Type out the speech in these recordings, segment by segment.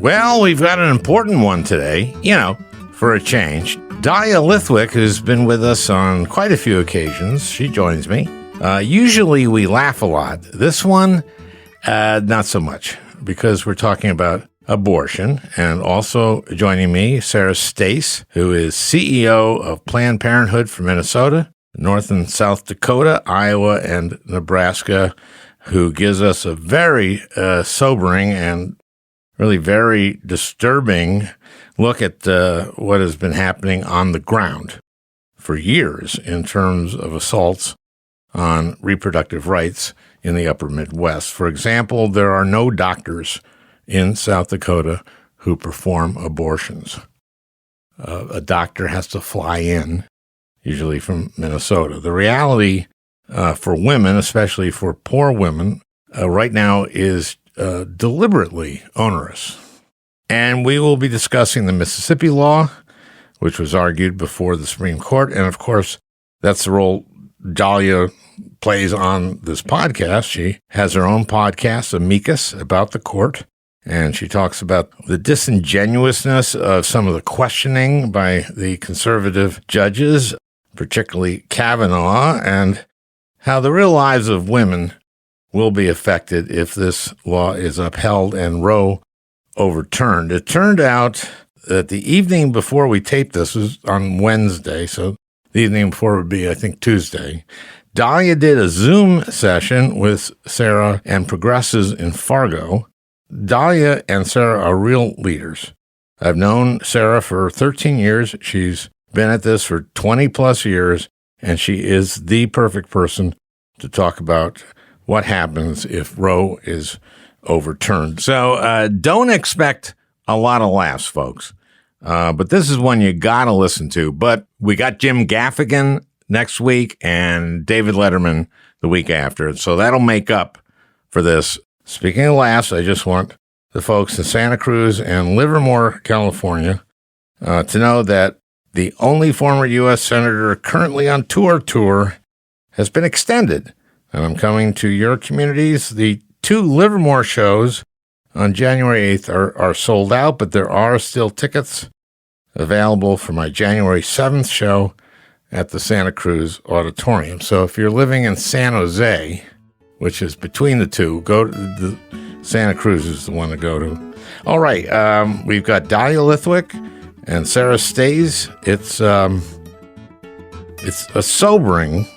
Well, we've got an important one today, for a change. Dahlia Lithwick, who's been with us on quite a few occasions, she joins me. Usually we laugh a lot. This one, not so much, because we're talking about abortion. And also joining me, Sarah Stoesz, who is CEO of Planned Parenthood for Minnesota, North and South Dakota, Iowa, and Nebraska, who gives us a very sobering and really very disturbing look at what has been happening on the ground for years in terms of assaults on reproductive rights in the upper Midwest. For example, there are no doctors in South Dakota who perform abortions. A doctor has to fly in, usually from Minnesota. The reality for women, especially for poor women, right now is deliberately onerous. And we will be discussing the Mississippi law, which was argued before the Supreme Court. And of course, that's the role Dahlia plays on this podcast. She has her own podcast, Amicus, about the court. And she talks about the disingenuousness of some of the questioning by the conservative judges, particularly Kavanaugh, and how the real lives of women will be affected if this law is upheld and Roe overturned. It turned out that the evening before we taped this was on Wednesday, so the evening before would be, I think, Tuesday. Dahlia did a Zoom session with Sarah and progressives in Fargo. Dahlia and Sarah are real leaders. I've known Sarah for 13 years. She's been at this for 20 plus years, and she is the perfect person to talk about what happens if Roe is overturned. So don't expect a lot of laughs, folks. But this is one you got to listen to. But we got Jim Gaffigan next week and David Letterman the week after. So that'll make up for this. Speaking of laughs, I just want the folks in Santa Cruz and Livermore, California, to know that the only former U.S. Senator currently on tour has been extended. And I'm coming to your communities. The 2 Livermore shows on January 8th are sold out, but there are still tickets available for my January 7th show at the Santa Cruz Auditorium. So if you're living in San Jose, which is between the two, go to the Santa Cruz is the one to go to. All right, we've got Dahlia Lithwick and Sarah Stoesz. It's a sobering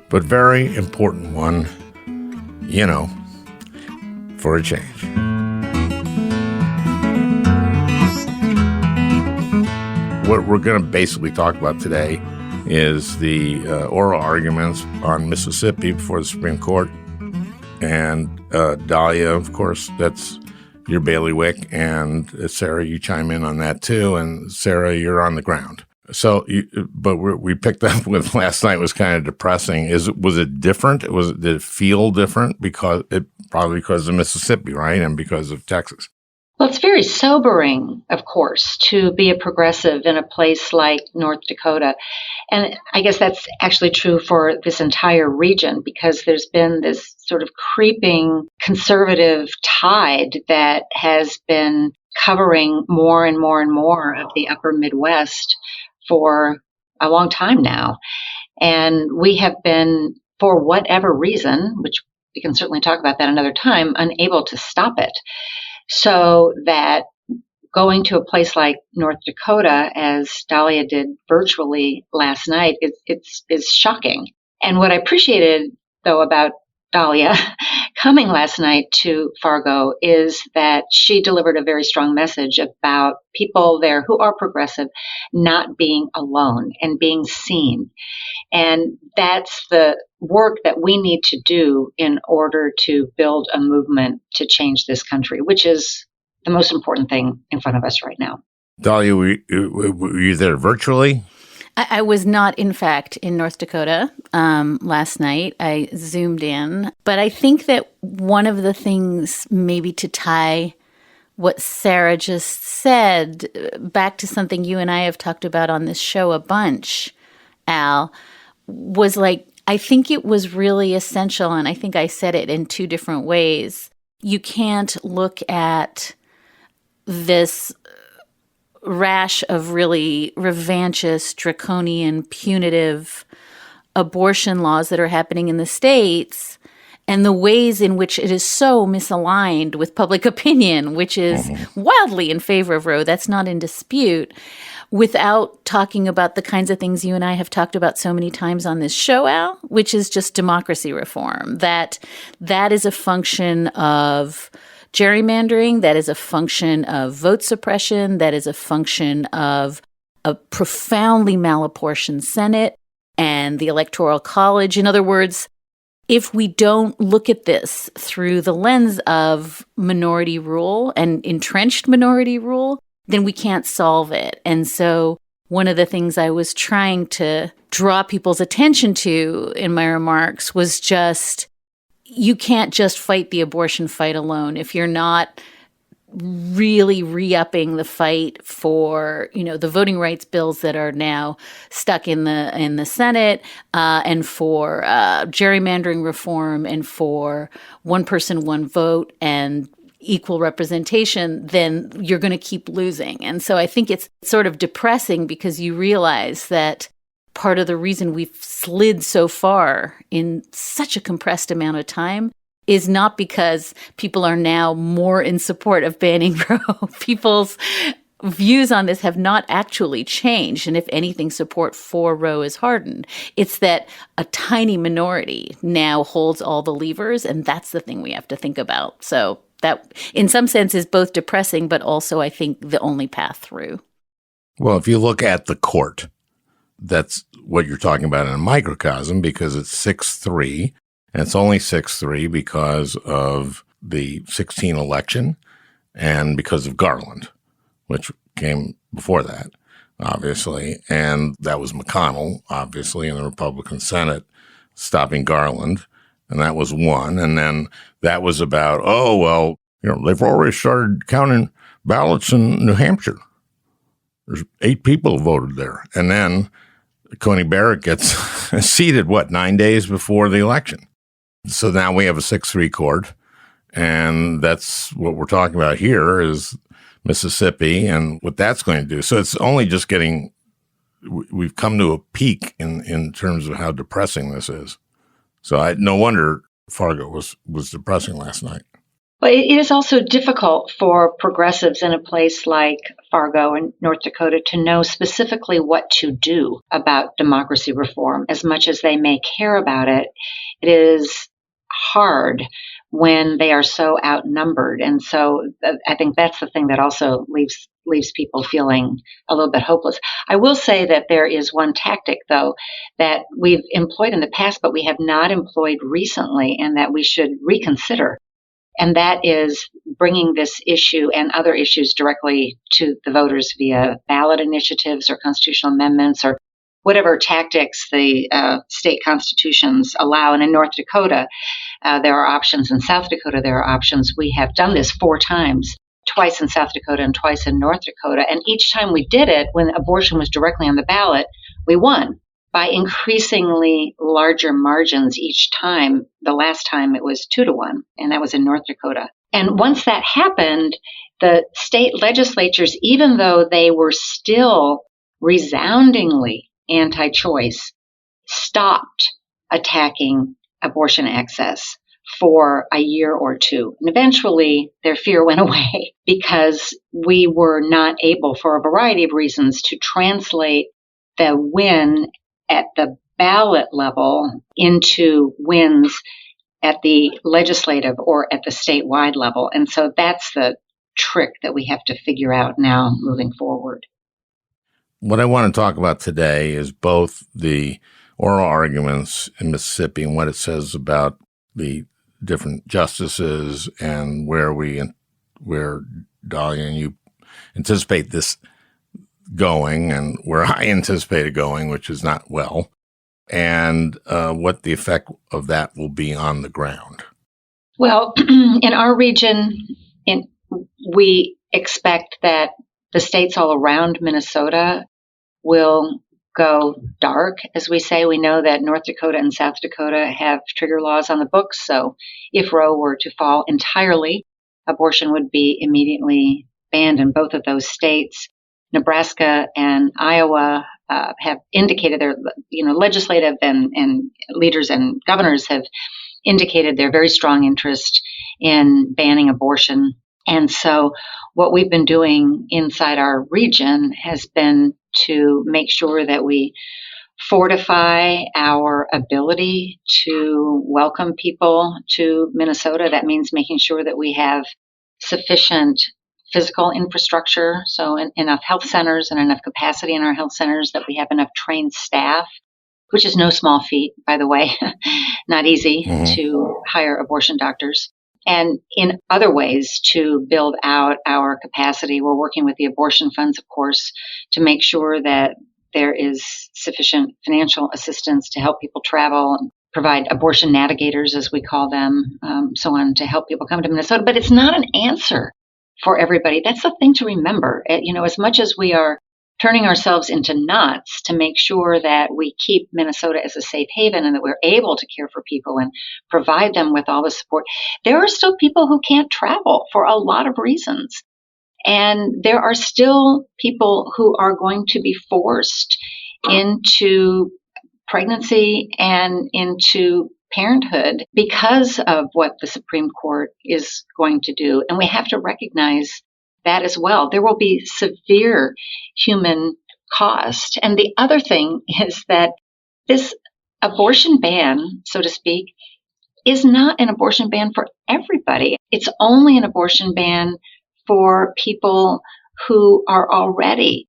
but very important one, for a change. What we're going to basically talk about today is the oral arguments on Mississippi before the Supreme Court. And Dahlia, of course, that's your bailiwick. And Sarah, you chime in on that too. And Sarah, you're on the ground. So, but we picked up with last night was kind of depressing. Was it different? Did it feel different probably because of Mississippi, right, and because of Texas? Well, it's very sobering, of course, to be a progressive in a place like North Dakota, and I guess that's actually true for this entire region because there's been this sort of creeping conservative tide that has been covering more and more and more of the upper Midwest for a long time now. And we have been, for whatever reason, which we can certainly talk about that another time, unable to stop it. So that going to a place like North Dakota, as Dahlia did virtually last night, is shocking. And what I appreciated, though, about Dahlia coming last night to Fargo is that she delivered a very strong message about people there who are progressive not being alone and being seen. And that's the work that we need to do in order to build a movement to change this country, which is the most important thing in front of us right now. Dahlia, were you there virtually? I was not, in fact, in North Dakota last night. I Zoomed in. But I think that one of the things, maybe to tie what Sarah just said back to something you and I have talked about on this show a bunch, Al, was like, I think it was really essential, and I think I said it in 2 different ways. You can't look at this rash of really revanchist, draconian, punitive abortion laws that are happening in the states, and the ways in which it is so misaligned with public opinion, which is wildly in favor of Roe, that's not in dispute, without talking about the kinds of things you and I have talked about so many times on this show, Al, which is just democracy reform. That is a function of gerrymandering, that is a function of vote suppression, that is a function of a profoundly malapportioned Senate and the Electoral College. In other words, if we don't look at this through the lens of minority rule and entrenched minority rule, then we can't solve it. And so one of the things I was trying to draw people's attention to in my remarks was just, you can't just fight the abortion fight alone if you're not really re-upping the fight for, the voting rights bills that are now stuck in the Senate, and for gerrymandering reform, and for one person, one vote, and equal representation, then you're going to keep losing. And so I think it's sort of depressing because you realize that part of the reason we've slid so far in such a compressed amount of time is not because people are now more in support of banning Roe. People's views on this have not actually changed. And if anything, support for Roe is hardened. It's that a tiny minority now holds all the levers, and that's the thing we have to think about. So that, in some sense, is both depressing, but also, I think, the only path through. Well, if you look at the court, that's what you're talking about in a microcosm, because it's 6-3. And it's only 6-3 because of the 16 election and because of Garland, which came before that, obviously. And that was McConnell, obviously, in the Republican Senate, stopping Garland. And that was one. And then that was about, they've already started counting ballots in New Hampshire. There's 8 people who voted there. And then Coney Barrett gets seated, 9 days before the election. So now we have a 6-3 court, and that's what we're talking about here is Mississippi and what that's going to do. So it's only just we've come to a peak in terms of how depressing this is. So no wonder Fargo was depressing last night. But it is also difficult for progressives in a place like Fargo and North Dakota to know specifically what to do about democracy reform. As much as they may care about it, it is hard when they are so outnumbered. And so I think that's the thing that also leaves people feeling a little bit hopeless. I will say that there is one tactic, though, that we've employed in the past, but we have not employed recently, and that we should reconsider. And that is bringing this issue and other issues directly to the voters via ballot initiatives or constitutional amendments or whatever tactics the state constitutions allow. And in North Dakota, there are options. In South Dakota, there are options. We have done this 4 times, twice in South Dakota and twice in North Dakota. And each time we did it, when abortion was directly on the ballot, we won by increasingly larger margins each time. The last time it was 2-1, and that was in North Dakota. And once that happened, the state legislatures, even though they were still resoundingly anti-choice, stopped attacking abortion access for a year or 2. And eventually their fear went away because we were not able, for a variety of reasons, to translate the win at the ballot level into wins at the legislative or at the statewide level. And so that's the trick that we have to figure out now moving forward. What I want to talk about today is both the oral arguments in Mississippi and what it says about the different justices and where Dahlia and you anticipate this going and where I anticipate it going, which is not well, and what the effect of that will be on the ground. Well, in our region, we expect that the states all around Minnesota will go dark, as we say. We know that North Dakota and South Dakota have trigger laws on the books. So if Roe were to fall entirely, abortion would be immediately banned in both of those states. Nebraska and Iowa have indicated their, legislative and leaders and governors have indicated their very strong interest in banning abortion. And so what we've been doing inside our region has been to make sure that we fortify our ability to welcome people to Minnesota. That means making sure that we have sufficient physical infrastructure, so enough health centers and enough capacity in our health centers, that we have enough trained staff, which is no small feat, by the way, not easy to hire abortion doctors. And in other ways to build out our capacity. We're working with the abortion funds, of course, to make sure that there is sufficient financial assistance to help people travel and provide abortion navigators, as we call them, so on, to help people come to Minnesota. But it's not an answer for everybody. That's the thing to remember. As much as we are turning ourselves into knots to make sure that we keep Minnesota as a safe haven and that we're able to care for people and provide them with all the support, there are still people who can't travel for a lot of reasons. And there are still people who are going to be forced into pregnancy and into parenthood because of what the Supreme Court is going to do. And we have to recognize that as well. There will be severe human cost. And the other thing is that this abortion ban, so to speak, is not an abortion ban for everybody. It's only an abortion ban for people who are already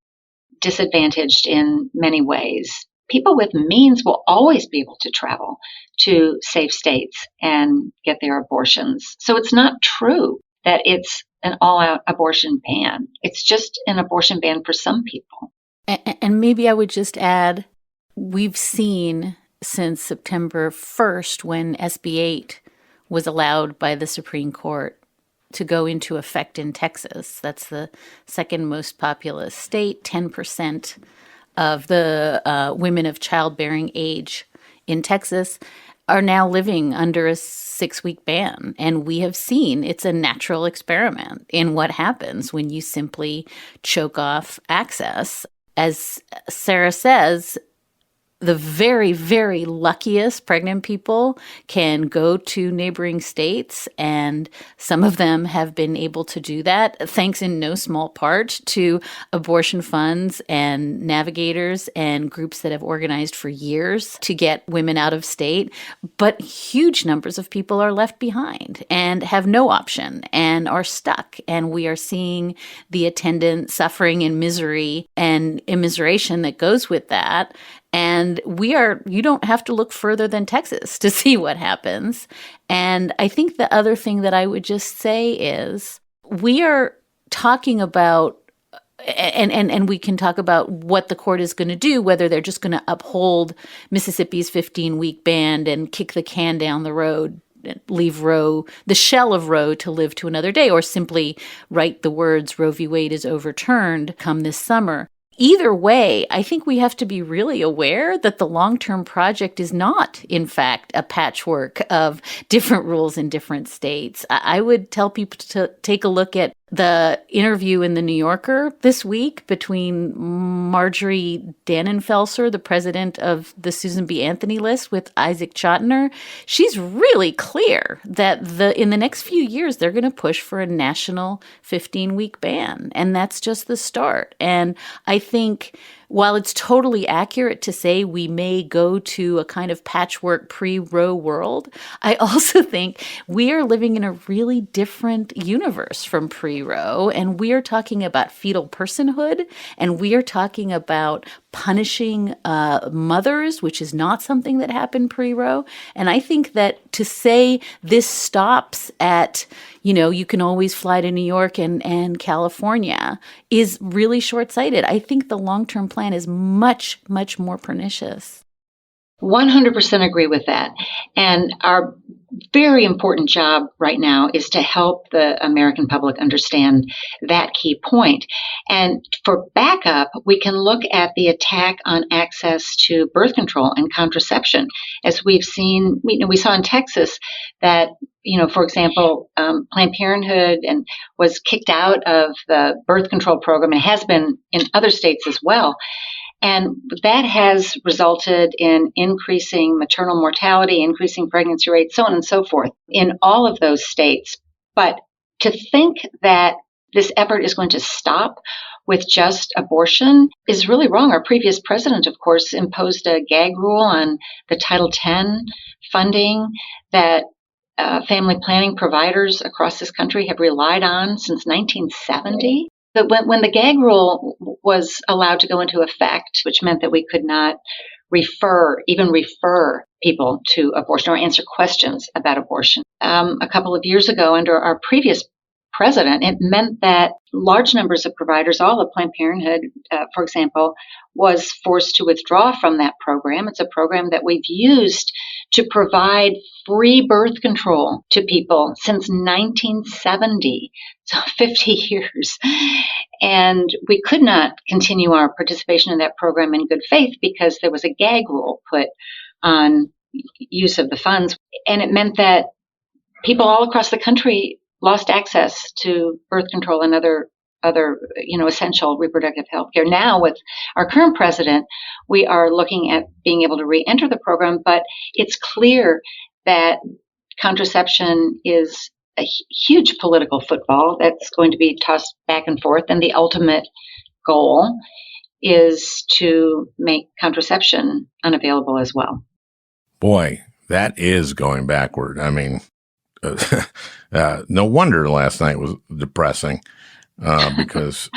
disadvantaged in many ways. People with means will always be able to travel to safe states and get their abortions. So it's not true that it's an all-out abortion ban. It's just an abortion ban for some people. And maybe I would just add, we've seen since September 1st, when SB 8 was allowed by the Supreme Court to go into effect in Texas. That's the second most populous state. 10% of the women of childbearing age in Texas are now living under a 6-week ban. And we have seen it's a natural experiment in what happens when you simply choke off access. As Sarah says, the very, very luckiest pregnant people can go to neighboring states, and some of them have been able to do that, thanks in no small part to abortion funds and navigators and groups that have organized for years to get women out of state. But huge numbers of people are left behind and have no option and are stuck. And we are seeing the attendant suffering and misery and immiseration that goes with that. And you don't have to look further than Texas to see what happens. And I think the other thing that I would just say is we are talking about, and we can talk about what the court is going to do, whether they're just going to uphold Mississippi's 15-week ban and kick the can down the road, leave Roe, the shell of Roe, to live to another day, or simply write the words Roe v. Wade is overturned come this summer. Either way, I think we have to be really aware that the long-term project is not, in fact, a patchwork of different rules in different states. I would tell people to take a look at the interview in The New Yorker this week between Marjorie Dannenfelser, the president of the Susan B. Anthony list, with Isaac Chotiner. She's really clear that in the next few years, they're going to push for a national 15-week ban. And that's just the start. And I think while it's totally accurate to say we may go to a kind of patchwork pre-Roe world, I also think we are living in a really different universe from pre-Roe. And we are talking about fetal personhood, and we are talking about punishing mothers, which is not something that happened pre-Roe. And I think that to say this stops at, you can always fly to New York and California is really short-sighted. I think the long-term plan is much, much more pernicious. 100% agree with that. And our very important job right now is to help the American public understand that key point. And for backup, we can look at the attack on access to birth control and contraception. As we've seen, we saw in Texas that, for example, Planned Parenthood and was kicked out of the birth control program and has been in other states as well. And that has resulted in increasing maternal mortality, increasing pregnancy rates, so on and so forth in all of those states. But to think that this effort is going to stop with just abortion is really wrong. Our previous president, of course, imposed a gag rule on the Title X funding that family planning providers across this country have relied on since 1970. But when the gag rule was allowed to go into effect, which meant that we could not refer people to abortion or answer questions about abortion, a couple of years ago under our previous president, it meant that large numbers of providers, all of Planned Parenthood, for example, was forced to withdraw from that program. It's a program that we've used to provide free birth control to people since 1970, so 50 years. And we could not continue our participation in that program in good faith because there was a gag rule put on use of the funds. And it meant that people all across the country lost access to birth control and other essential reproductive health care. Now, with our current president, we are looking at being able to re-enter the program, but it's clear that contraception is a huge political football that's going to be tossed back and forth, and the ultimate goal is to make contraception unavailable as well. Boy, that is going backward. I mean, no wonder last night was depressing because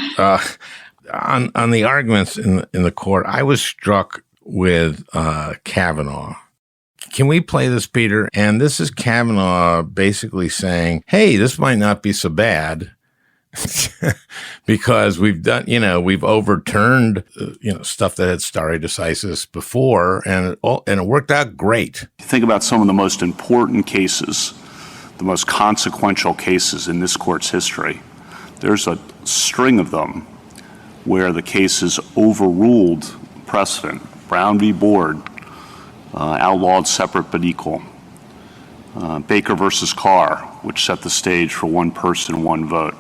on the arguments in the court, I was struck with Kavanaugh. Can we play this, Peter? And this is Kavanaugh basically saying, hey, this might not be so bad because we've overturned, stuff that had stare decisis before, and it worked out great. Think about some of the most important cases, the most consequential cases in this court's history. There's a string of them where the cases overruled precedent. Brown v. Board, outlawed separate but equal. Baker versus Carr, which set the stage for one person, one vote.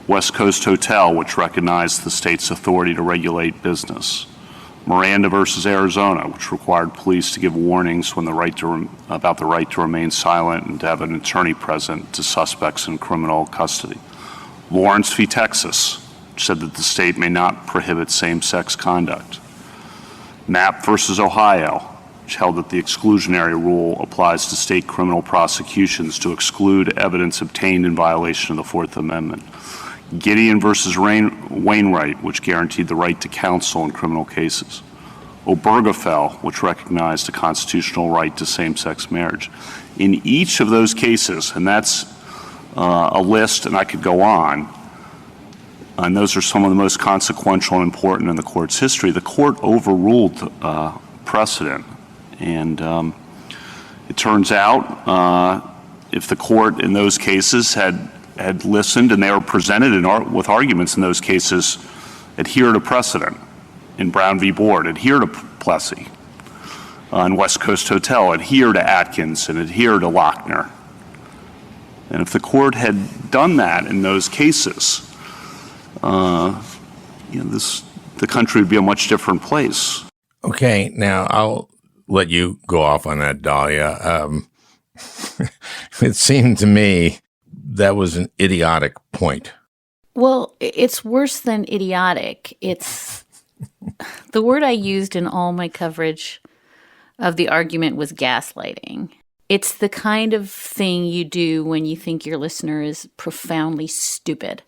West Coast Hotel, which recognized the state's authority to regulate business. Miranda versus Arizona, which required police to give warnings when about the right to remain silent and to have an attorney present to suspects in criminal custody. Lawrence v. Texas, which said that the state may not prohibit same-sex conduct. Knapp versus Ohio, which held that the exclusionary rule applies to state criminal prosecutions to exclude evidence obtained in violation of the Fourth Amendment. Gideon versus Wainwright, which guaranteed the right to counsel in criminal cases. Obergefell, which recognized a constitutional right to same-sex marriage. In each of those cases, and that's a list, and I could go on, and those are some of the most consequential and important in the court's history, the court overruled precedent. And it turns out if the court in those cases had listened, and they were presented with arguments in those cases, adhere to precedent. In Brown v. Board, adhere to Plessy. In West Coast Hotel, adhere to Atkins and adhere to Lochner. And if the court had done that in those cases, the country would be a much different place. Okay, now I'll let you go off on that, Dahlia. It seemed to me that was an idiotic point. Well, it's worse than idiotic. It's the word I used in all my coverage of the argument was gaslighting. It's the kind of thing you do when you think your listener is profoundly stupid.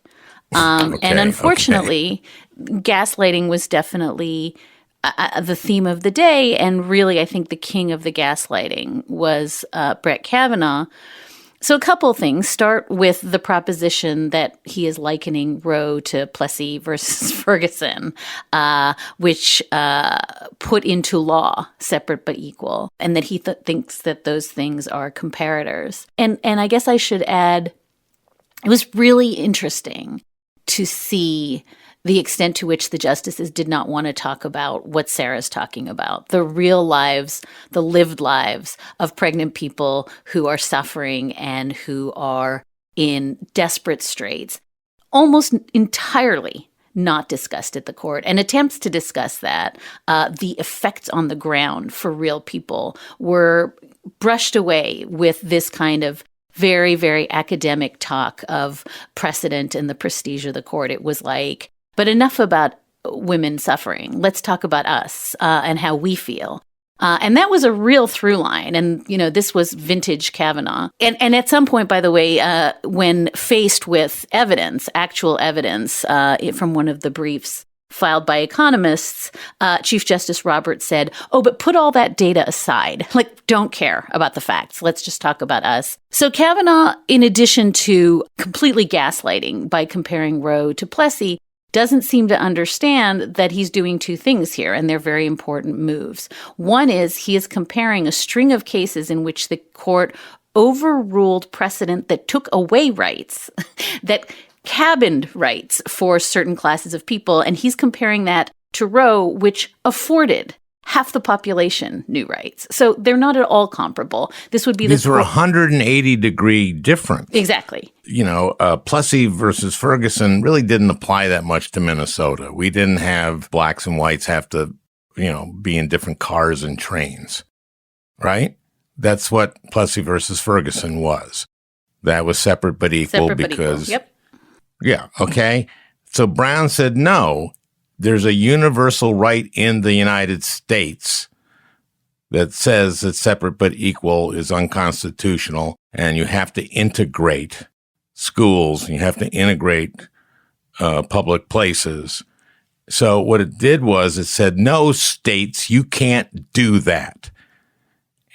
And unfortunately, gaslighting was definitely the theme of the day. And really, I think the king of the gaslighting was Brett Kavanaugh. So a couple of things. Start with the proposition that he is likening Roe to Plessy versus Ferguson, which put into law separate but equal, and that he thinks that those things are comparators. And I guess I should add, it was really interesting to see the extent to which the justices did not want to talk about what Sarah's talking about, the real lives, the lived lives of pregnant people who are suffering and who are in desperate straits, almost entirely not discussed at the court. And attempts to discuss that, the effects on the ground for real people, were brushed away with this kind of very, very academic talk of precedent and the prestige of the court. It was like, but enough about women suffering. Let's talk about us and how we feel. And that was a real through line. And, this was vintage Kavanaugh. And at some point, by the way, when faced with evidence, actual evidence from one of the briefs filed by economists, Chief Justice Roberts said, "Oh, but put all that data aside. Don't care about the facts. Let's just talk about us." So Kavanaugh, in addition to completely gaslighting by comparing Roe to Plessy, doesn't seem to understand that he's doing two things here, and they're very important moves. One is he is comparing a string of cases in which the court overruled precedent that took away rights, that cabined rights for certain classes of people, and he's comparing that to Roe, which afforded half the population new rights. So they're not at all comparable. This would be These were 180-degree difference. Exactly. Plessy versus Ferguson really didn't apply that much to Minnesota. We didn't have blacks and whites have to, be in different cars and trains, right? That's what Plessy versus Ferguson was. That was separate but equal because. Yep. Yeah. Okay. So Brown said, no, there's a universal right in the United States that says that separate but equal is unconstitutional, and you have to integrate schools, and you have to integrate public places. So what it did was it said, no, states, you can't do that.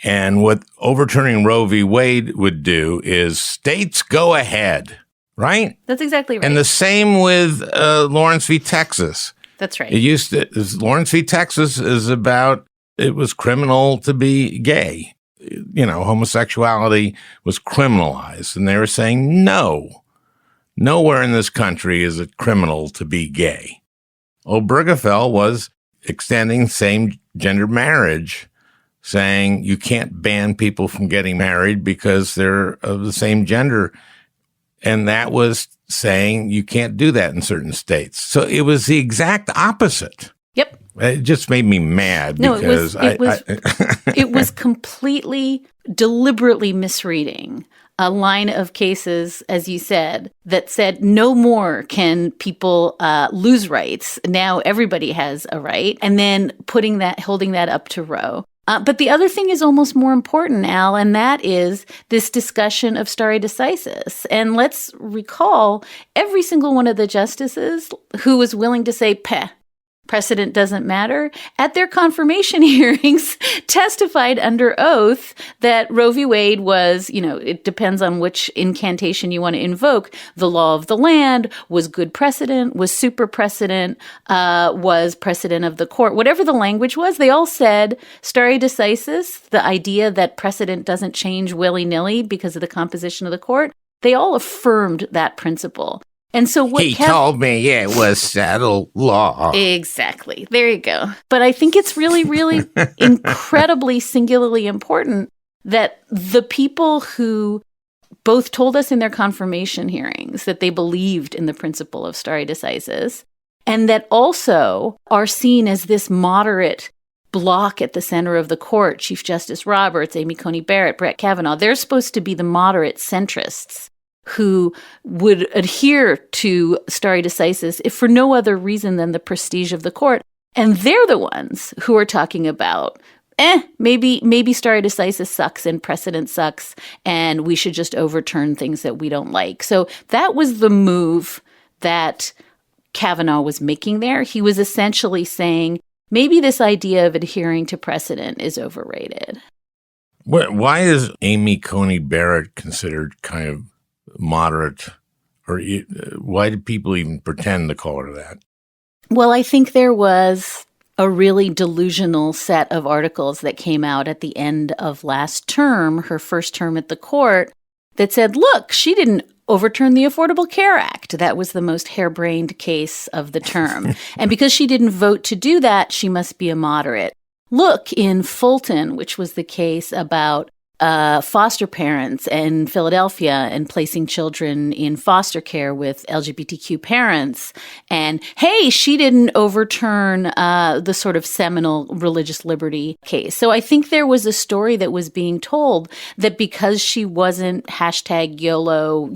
And what overturning Roe v. Wade would do is states go ahead, right? That's exactly right. And the same with Lawrence v. Texas. That's right. Lawrence v. Texas is about, it was criminal to be gay. Homosexuality was criminalized. And they were saying, no, nowhere in this country is it criminal to be gay. Obergefell was extending same-gender marriage, saying you can't ban people from getting married because they're of the same gender. And that was saying you can't do that in certain states. So it was the exact opposite. Yep. It just made me mad because it was completely deliberately misreading a line of cases, as you said, that said no more can people lose rights. Now everybody has a right. And then holding that up to Roe. But the other thing is almost more important, Al, and that is this discussion of stare decisis. And let's recall every single one of the justices who was willing to say, precedent doesn't matter, at their confirmation hearings testified under oath that Roe v. Wade was, it depends on which incantation you want to invoke, the law of the land, was good precedent, was super precedent, was precedent of the court. Whatever the language was, they all said stare decisis, the idea that precedent doesn't change willy-nilly because of the composition of the court, they all affirmed that principle. And so what he told me it was settled law. Exactly. There you go. But I think it's really, really incredibly singularly important that the people who both told us in their confirmation hearings that they believed in the principle of stare decisis, and that also are seen as this moderate block at the center of the court, Chief Justice Roberts, Amy Coney Barrett, Brett Kavanaugh, they're supposed to be the moderate centrists who would adhere to stare decisis if for no other reason than the prestige of the court. And they're the ones who are talking about, maybe stare decisis sucks and precedent sucks, and we should just overturn things that we don't like. So that was the move that Kavanaugh was making there. He was essentially saying, maybe this idea of adhering to precedent is overrated. Why is Amy Coney Barrett considered kind of moderate, or why did people even pretend to call her that? Well, I think there was a really delusional set of articles that came out at the end of last term, her first term at the court, that said, look, she didn't overturn the Affordable Care Act. That was the most harebrained case of the term. And because she didn't vote to do that, she must be a moderate. Look, in Fulton, which was the case about foster parents in Philadelphia and placing children in foster care with LGBTQ parents. And hey, she didn't overturn the sort of seminal religious liberty case. So I think there was a story that was being told that because she wasn't hashtag YOLO,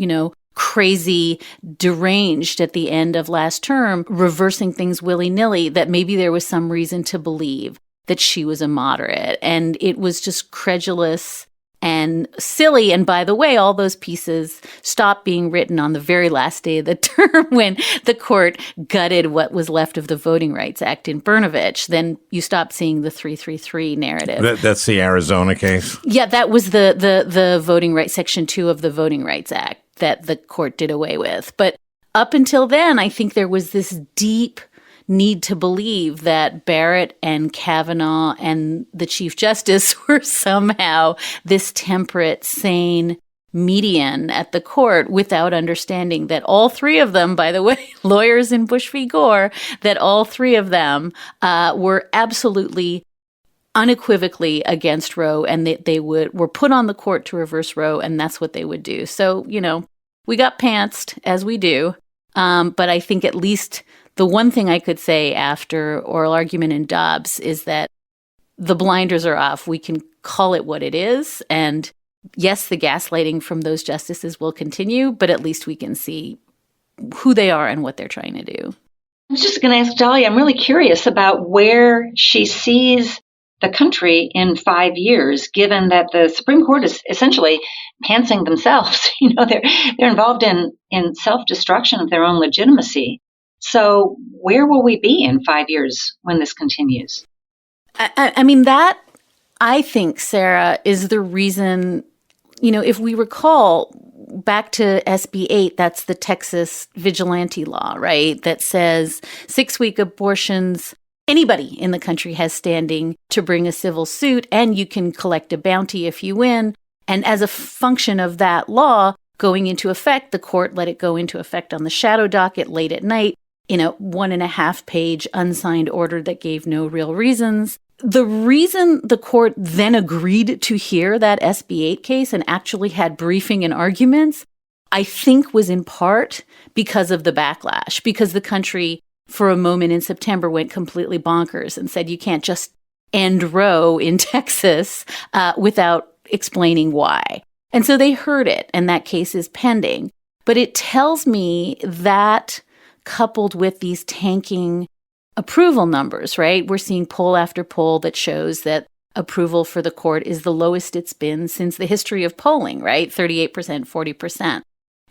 crazy, deranged at the end of last term, reversing things willy-nilly, that maybe there was some reason to believe that she was a moderate. And it was just credulous and silly. And by the way, all those pieces stopped being written on the very last day of the term when the court gutted what was left of the Voting Rights Act in Brnovich. Then you stopped seeing the 333 narrative. That's the Arizona case? Yeah, that was the Voting Rights, Section 2 of the Voting Rights Act that the court did away with. But up until then, I think there was this deep need to believe that Barrett and Kavanaugh and the Chief Justice were somehow this temperate, sane median at the court, without understanding that all three of them, by the way, lawyers in Bush v. Gore, that all three of them were absolutely unequivocally against Roe, and they were put on the court to reverse Roe, and that's what they would do. So, we got pantsed, as we do, but I think at least the one thing I could say after oral argument in Dobbs is that the blinders are off. We can call it what it is, and yes, the gaslighting from those justices will continue, but at least we can see who they are and what they're trying to do. I was just going to ask Dahlia, I'm really curious about where she sees the country in 5 years, given that the Supreme Court is essentially pantsing themselves. They're involved in self-destruction of their own legitimacy. So where will we be in 5 years when this continues? I mean, that, I think, Sarah, is the reason, if we recall back to SB 8, that's the Texas vigilante law, right? That says 6-week abortions, anybody in the country has standing to bring a civil suit, and you can collect a bounty if you win. And as a function of that law going into effect, the court let it go into effect on the shadow docket late at night in a 1.5-page unsigned order that gave no real reasons. The reason the court then agreed to hear that SB 8 case and actually had briefing and arguments, I think, was in part because of the backlash, because the country for a moment in September went completely bonkers and said you can't just end Roe in Texas without explaining why. And so they heard it, and that case is pending. But it tells me that, coupled with these tanking approval numbers, right? We're seeing poll after poll that shows that approval for the court is the lowest it's been since the history of polling, right? 38%, 40%.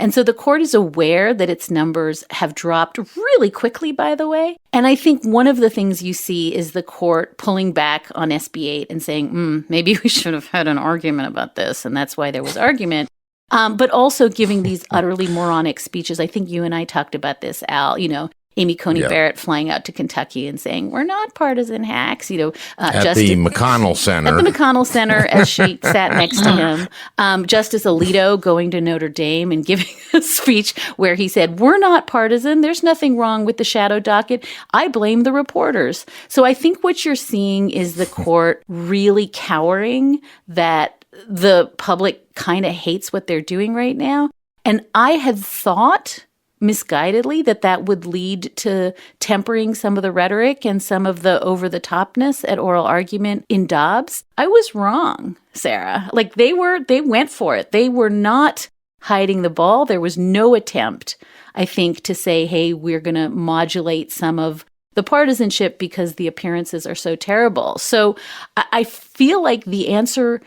And so the court is aware that its numbers have dropped really quickly, by the way. And I think one of the things you see is the court pulling back on SB 8 and saying, maybe we should have had an argument about this. And that's why there was argument. But also giving these utterly moronic speeches. I think you and I talked about this, Al, Amy Coney Barrett flying out to Kentucky and saying, we're not partisan hacks, at the McConnell Center. At the McConnell Center, as she sat next to him. Justice Alito going to Notre Dame and giving a speech where he said, we're not partisan. There's nothing wrong with the shadow docket. I blame the reporters. So I think what you're seeing is the court really cowering that the public kind of hates what they're doing right now. And I had thought misguidedly that would lead to tempering some of the rhetoric and some of the over-the-topness at oral argument in Dobbs. I was wrong, Sarah. They went for it. They were not hiding the ball. There was no attempt, I think, to say, hey, we're going to modulate some of the partisanship because the appearances are so terrible. So I feel like the answer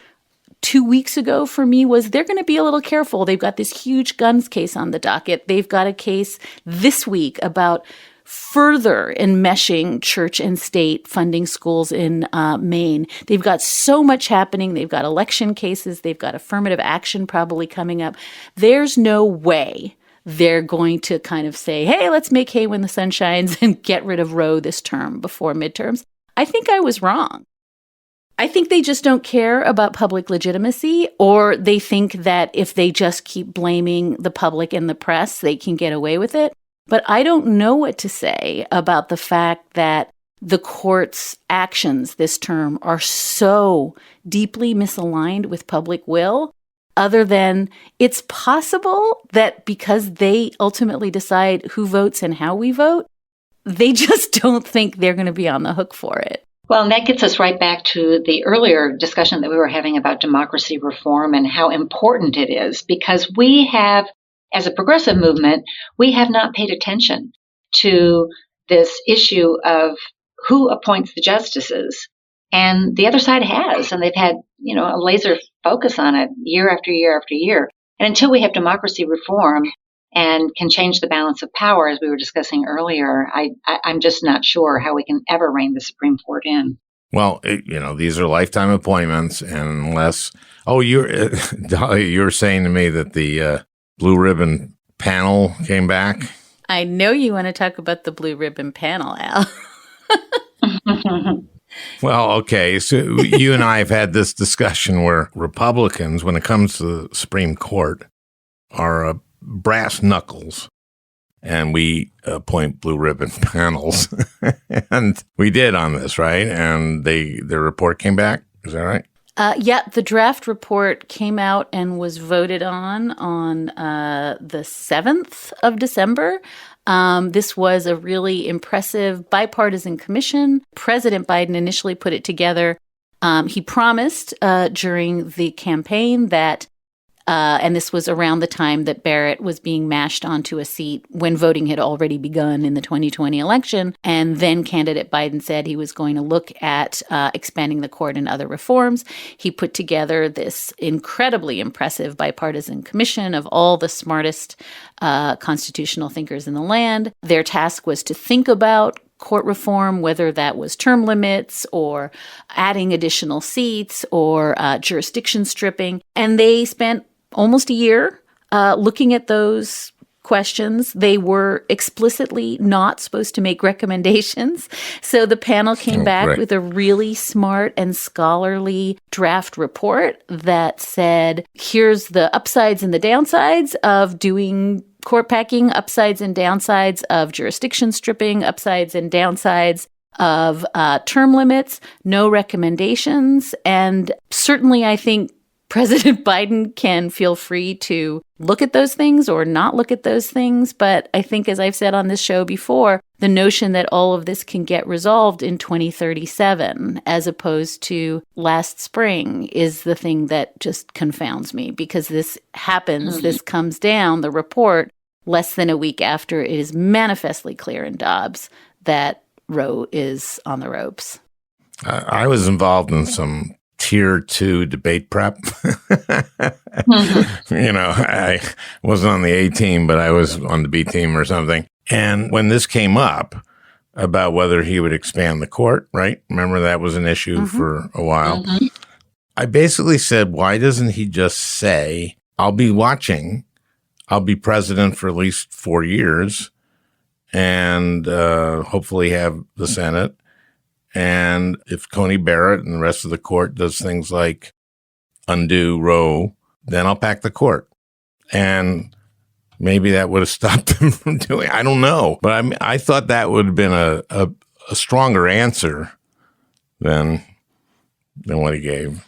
2 weeks ago for me was they're going to be a little careful. They've got this huge guns case on the docket. They've got a case this week about further enmeshing church and state funding schools in Maine. They've got so much happening. They've got election cases. They've got affirmative action probably coming up. There's no way they're going to kind of say, hey, let's make hay when the sun shines and get rid of Roe this term before midterms. I think I was wrong. I think they just don't care about public legitimacy, or they think that if they just keep blaming the public and the press, they can get away with it. But I don't know what to say about the fact that the court's actions this term are so deeply misaligned with public will, other than it's possible that because they ultimately decide who votes and how we vote, they just don't think they're going to be on the hook for it. Well, and that gets us right back to the earlier discussion that we were having about democracy reform and how important it is, because we have, as a progressive movement, we have not paid attention to this issue of who appoints the justices. And the other side has, and they've had, a laser focus on it year after year after year. And until we have democracy reform and can change the balance of power, as we were discussing earlier, I'm just not sure how we can ever rein the Supreme Court in. Well, these are lifetime appointments, and unless, Dahlia, you were saying to me that the blue ribbon panel came back. I know you want to talk about the blue ribbon panel, Al. Well, okay, so you and I have had this discussion where Republicans, when it comes to the Supreme Court, are brass knuckles, and we appoint blue ribbon panels. And we did on this, right? And their report came back. Is that right? Yeah, the draft report came out and was voted on the 7th of December. This was a really impressive bipartisan commission. President Biden initially put it together. He promised during the campaign that, and this was around the time that Barrett was being mashed onto a seat when voting had already begun in the 2020 election. And then candidate Biden said he was going to look at expanding the court and other reforms. He put together this incredibly impressive bipartisan commission of all the smartest constitutional thinkers in the land. Their task was to think about court reform, whether that was term limits or adding additional seats or jurisdiction stripping. And they spent almost a year looking at those questions. They were explicitly not supposed to make recommendations. So the panel came back with a really smart and scholarly draft report that said, here's the upsides and the downsides of doing court packing, upsides and downsides of jurisdiction stripping, upsides and downsides of term limits, no recommendations. And certainly I think President Biden can feel free to look at those things or not look at those things. But I think, as I've said on this show before, the notion that all of this can get resolved in 2037 as opposed to last spring is the thing that just confounds me, because this happens, this comes down, the report, less than a week after it is manifestly clear in Dobbs that Roe is on the ropes. I was involved in some Tier 2 debate prep. I wasn't on the A team, but I was on the B team or something. And when this came up about whether he would expand the court, right? Remember that was an issue for a while. I basically said, why doesn't he just say, I'll be watching, I'll be president for at least 4 years and hopefully have the Senate. And if Coney Barrett and the rest of the court does things like undo Roe, then I'll pack the court. And maybe that would have stopped him from doing it. I don't know. But I thought that would have been a stronger answer than what he gave.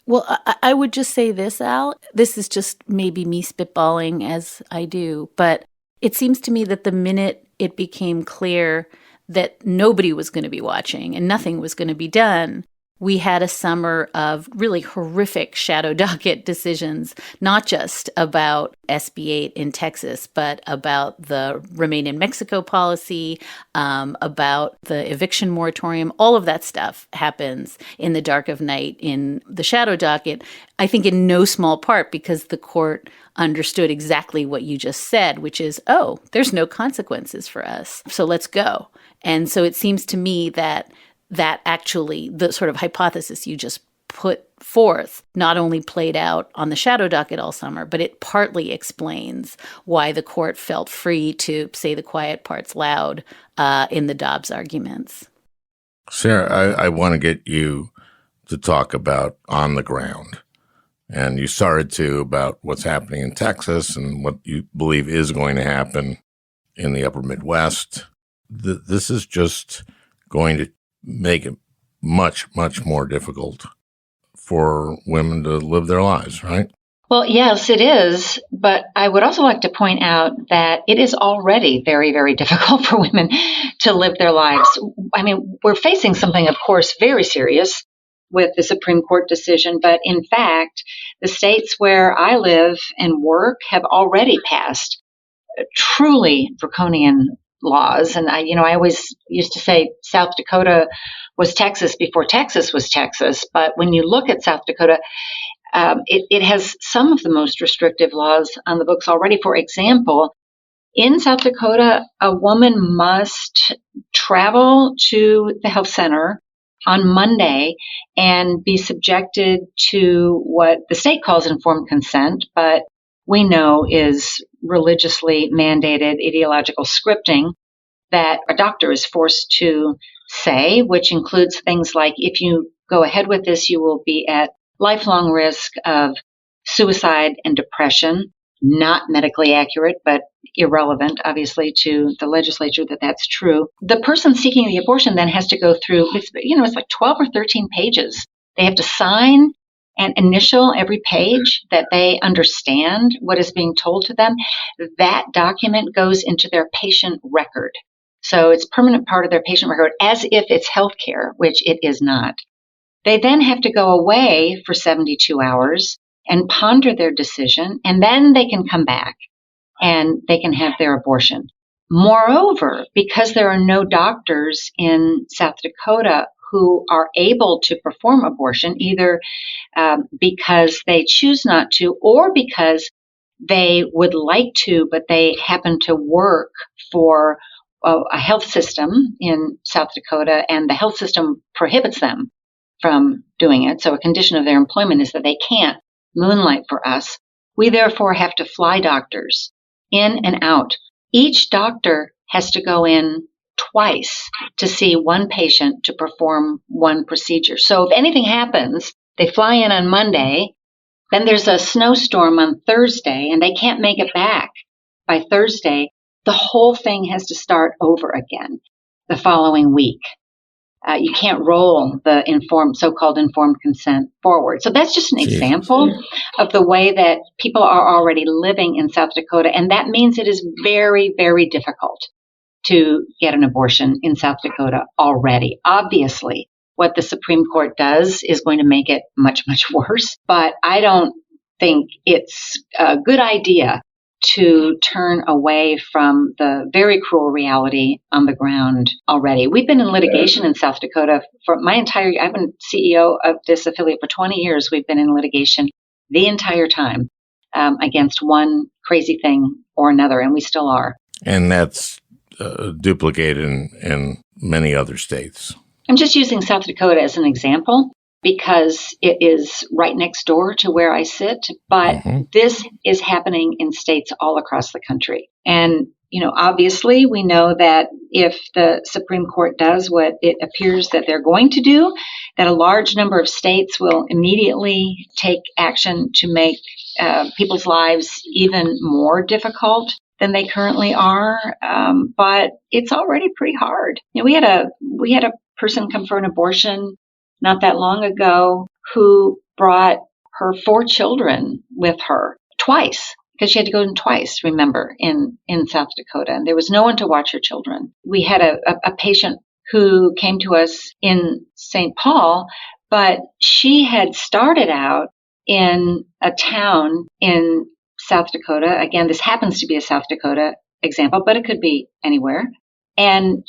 Well, I would just say this, Al. This is just maybe me spitballing as I do. But it seems to me that the minute it became clear that nobody was going to be watching and nothing was going to be done, we had a summer of really horrific shadow docket decisions, not just about SB 8 in Texas, but about the Remain in Mexico policy, about the eviction moratorium. All of that stuff happens in the dark of night in the shadow docket, I think in no small part because the court understood exactly what you just said, which is, oh, there's no consequences for us, so let's go. And so it seems to me that actually the sort of hypothesis you just put forth not only played out on the shadow docket all summer, but it partly explains why the court felt free to say the quiet parts loud in the Dobbs arguments. Sarah, I want to get you to talk about on the ground. And you started to about what's happening in Texas and what you believe is going to happen in the upper Midwest. This is just going to make it much, much more difficult for women to live their lives, right? Well, yes, it is. But I would also like to point out that it is already very, very difficult for women to live their lives. I mean, we're facing something, of course, very serious with the Supreme Court decision. But in fact, the states where I live and work have already passed truly draconian laws. And I always used to say South Dakota was Texas before Texas was Texas. But when you look at South Dakota, it has some of the most restrictive laws on the books already. For example, in South Dakota, a woman must travel to the health center on Monday and be subjected to what the state calls informed consent, but we know is religiously mandated ideological scripting that a doctor is forced to say, which includes things like, if you go ahead with this, you will be at lifelong risk of suicide and depression. Not medically accurate, but irrelevant, obviously, to the legislature that that's true. The person seeking the abortion then has to go through, it's like 12 or 13 pages. They have to sign and initial every page that they understand what is being told to them. That document goes into their patient record. So it's permanent part of their patient record, as if it's healthcare, which it is not. They then have to go away for 72 hours and ponder their decision, and then they can come back and they can have their abortion. Moreover, because there are no doctors in South Dakota who are able to perform abortion, either because they choose not to or because they would like to, but they happen to work for a health system in South Dakota, and the health system prohibits them from doing it. So a condition of their employment is that they can't moonlight for us. We therefore have to fly doctors in and out. Each doctor has to go in twice to see one patient to perform one procedure. So if anything happens, they fly in on Monday, then there's a snowstorm on Thursday, and they can't make it back by Thursday. The whole thing has to start over again the following week. You can't roll the so-called informed consent forward. So that's just an example of the way that people are already living in South Dakota. And that means it is very, very difficult to get an abortion in South Dakota already. Obviously, what the Supreme Court does is going to make it much, much worse. But I don't think it's a good idea to turn away from the very cruel reality on the ground already. We've been in litigation in South Dakota for I've been CEO of this affiliate for 20 years. We've been in litigation the entire time against one crazy thing or another, and we still are. And that's duplicated in many other states. I'm just using South Dakota as an example because it is right next door to where I sit. But this is happening in states all across the country. And, obviously we know that if the Supreme Court does what it appears that they're going to do, that a large number of states will immediately take action to make people's lives even more difficult than they currently are. But it's already pretty hard. We had a person come for an abortion not that long ago who brought her 4 children with her twice, because she had to go in twice, remember, in South Dakota. And there was no one to watch her children. We had a patient who came to us in St. Paul, but she had started out in a town in South Dakota. Again, this happens to be a South Dakota example, but it could be anywhere. And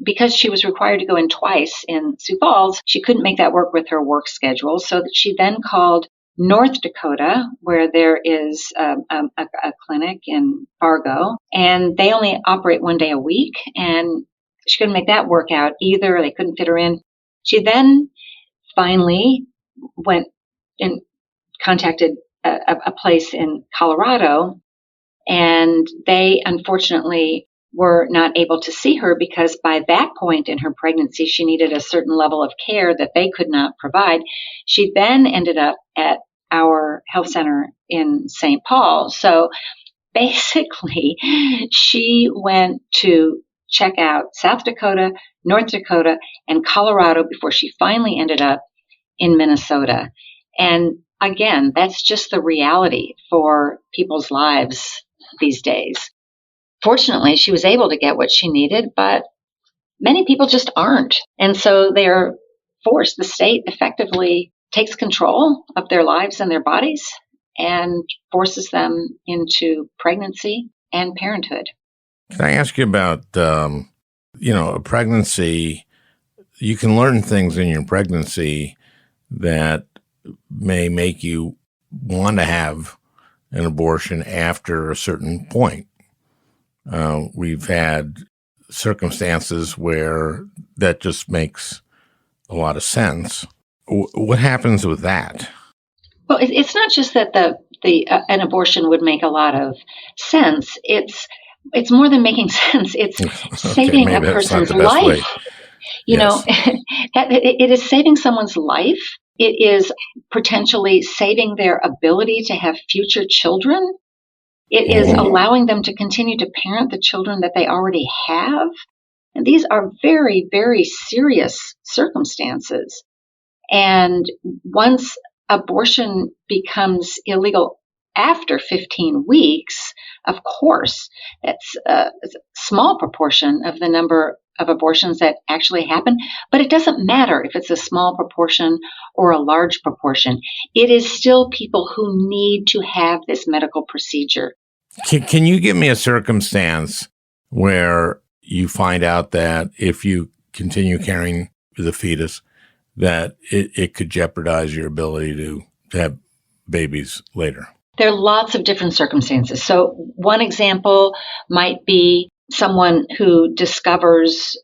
because she was required to go in twice in Sioux Falls, she couldn't make that work with her work schedule. So that she then called North Dakota, where there is a clinic in Fargo, and they only operate one day a week. And she couldn't make that work out either. They couldn't fit her in. She then finally went and contacted a place in Colorado, and they unfortunately were not able to see her because by that point in her pregnancy, she needed a certain level of care that they could not provide. She then ended up at our health center in St. Paul. So basically, she went to check out South Dakota, North Dakota, and Colorado before she finally ended up in Minnesota. And again, that's just the reality for people's lives these days. Fortunately, she was able to get what she needed, but many people just aren't. And so they're forced. The state effectively takes control of their lives and their bodies and forces them into pregnancy and parenthood. Can I ask you about, a pregnancy? You can learn things in your pregnancy that may make you want to have an abortion after a certain point. We've had circumstances where that just makes a lot of sense. What happens with that? Well, it's not just that an abortion would make a lot of sense. It's more than making sense. It's saving a person's life. It is saving someone's life. It is potentially saving their ability to have future children. It is allowing them to continue to parent the children that they already have. And these are very, very serious circumstances. And once abortion becomes illegal after 15 weeks, of course, that's a small proportion of the number of abortions that actually happen, but it doesn't matter if it's a small proportion or a large proportion. It is still people who need to have this medical procedure. Can you give me a circumstance where you find out that if you continue carrying the fetus, that it could jeopardize your ability to have babies later? There are lots of different circumstances. So one example might be someone who discovers,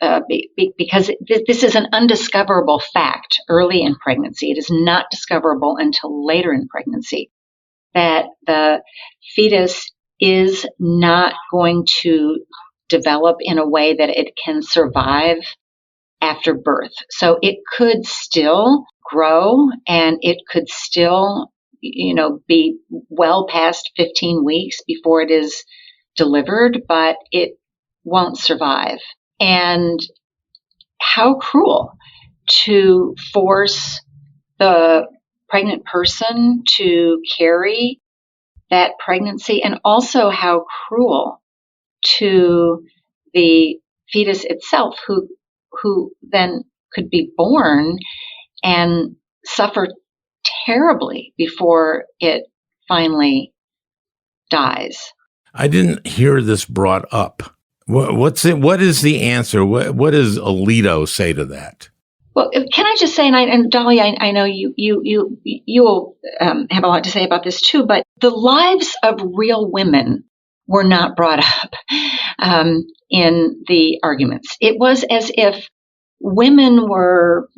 because this is an undiscoverable fact early in pregnancy. It is not discoverable until later in pregnancy, that the fetus is not going to develop in a way that it can survive after birth. So it could still grow and it could still, be well past 15 weeks before it is delivered, but it won't survive. And how cruel to force the pregnant person to carry that pregnancy, and also how cruel to the fetus itself, who then could be born and suffer terribly before it finally dies. I didn't hear this brought up. What is the answer? What does Alito say to that? Well, can I just say, and Dahlia, I know you will have a lot to say about this too, but the lives of real women were not brought up in the arguments. It was as if women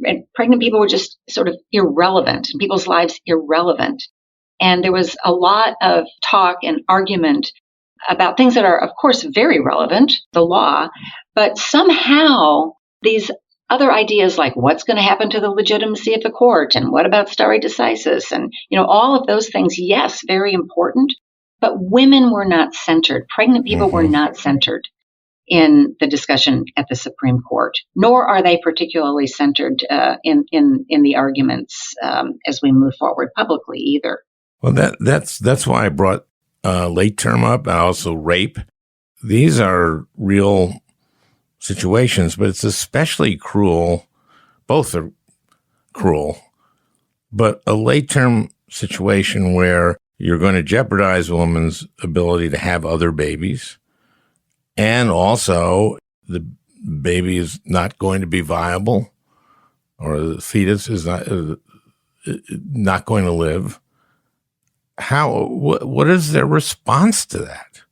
and pregnant people were just sort of irrelevant, and people's lives irrelevant. And there was a lot of talk and argument about things that are, of course, very relevant, the law, but somehow these other ideas like what's going to happen to the legitimacy of the court and what about stare decisis and, all of those things, yes, very important, but women were not centered. Pregnant people were not centered in the discussion at the Supreme Court, nor are they particularly centered in the arguments as we move forward publicly either. Well, that's why I brought late term up, and also rape. These are real situations, but it's especially cruel. Both are cruel, but a late term situation where you're going to jeopardize a woman's ability to have other babies, and also the baby is not going to be viable, or the fetus is not going to live. What is their response to that?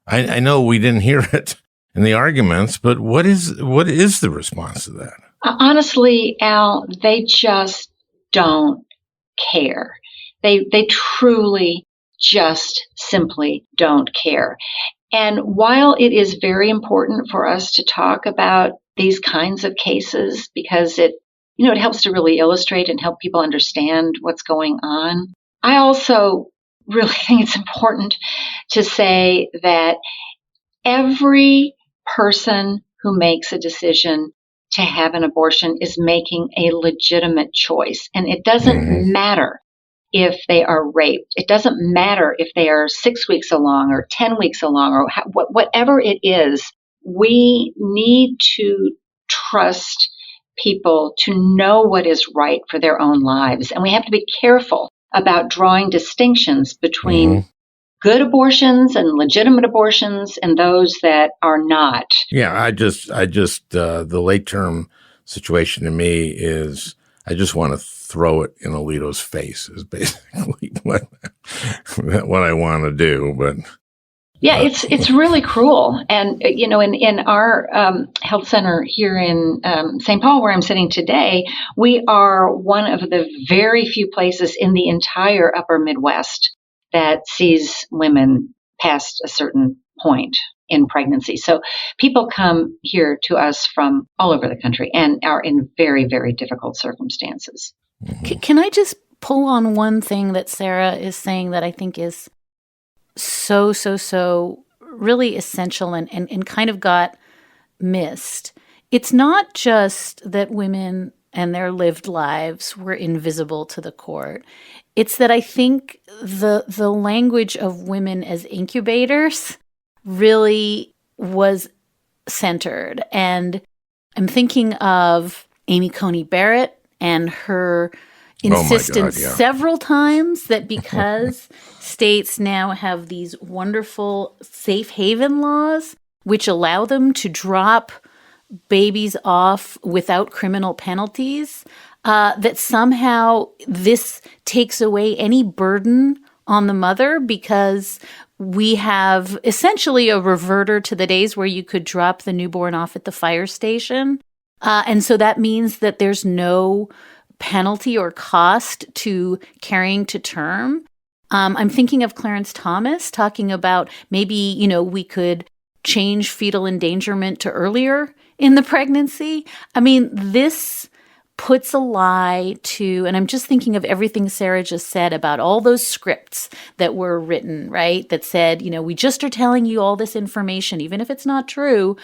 I know we didn't hear it in the arguments, but what is the response to that? Honestly, Al, they just don't care. They truly just simply don't care. And while it is very important for us to talk about these kinds of cases, because it helps to really illustrate and help people understand what's going on, I also really think it's important to say that every person who makes a decision to have an abortion is making a legitimate choice. And it doesn't matter if they are raped. It doesn't matter if they are 6 weeks along or 10 weeks along or whatever it is. We need to trust people to know what is right for their own lives. And we have to be careful about drawing distinctions between good abortions and legitimate abortions and those that are not. Yeah, I just the late term situation to me is I just want to throw it in Alito's face is basically what I want to do. But yeah, it's really cruel. And, in our health center here in St. Paul, where I'm sitting today, we are one of the very few places in the entire upper Midwest that sees women past a certain point in pregnancy. So people come here to us from all over the country and are in very, very difficult circumstances. Can I just pull on one thing that Sarah is saying that I think is so really essential and kind of got missed? It's not just that women and their lived lives were invisible to the court. It's that I think the language of women as incubators really was centered. And I'm thinking of Amy Coney Barrett and her insistence several times that because states now have these wonderful safe haven laws, which allow them to drop babies off without criminal penalties, that somehow this takes away any burden on the mother because we have essentially a reverter to the days where you could drop the newborn off at the fire station. And so that means that there's no penalty or cost to carrying to term. I'm thinking of Clarence Thomas talking about maybe, we could change fetal endangerment to earlier in the pregnancy. I mean, this puts a lie to, and I'm just thinking of everything Sarah just said about all those scripts that were written, right? That said, we just are telling you all this information, even if it's not true,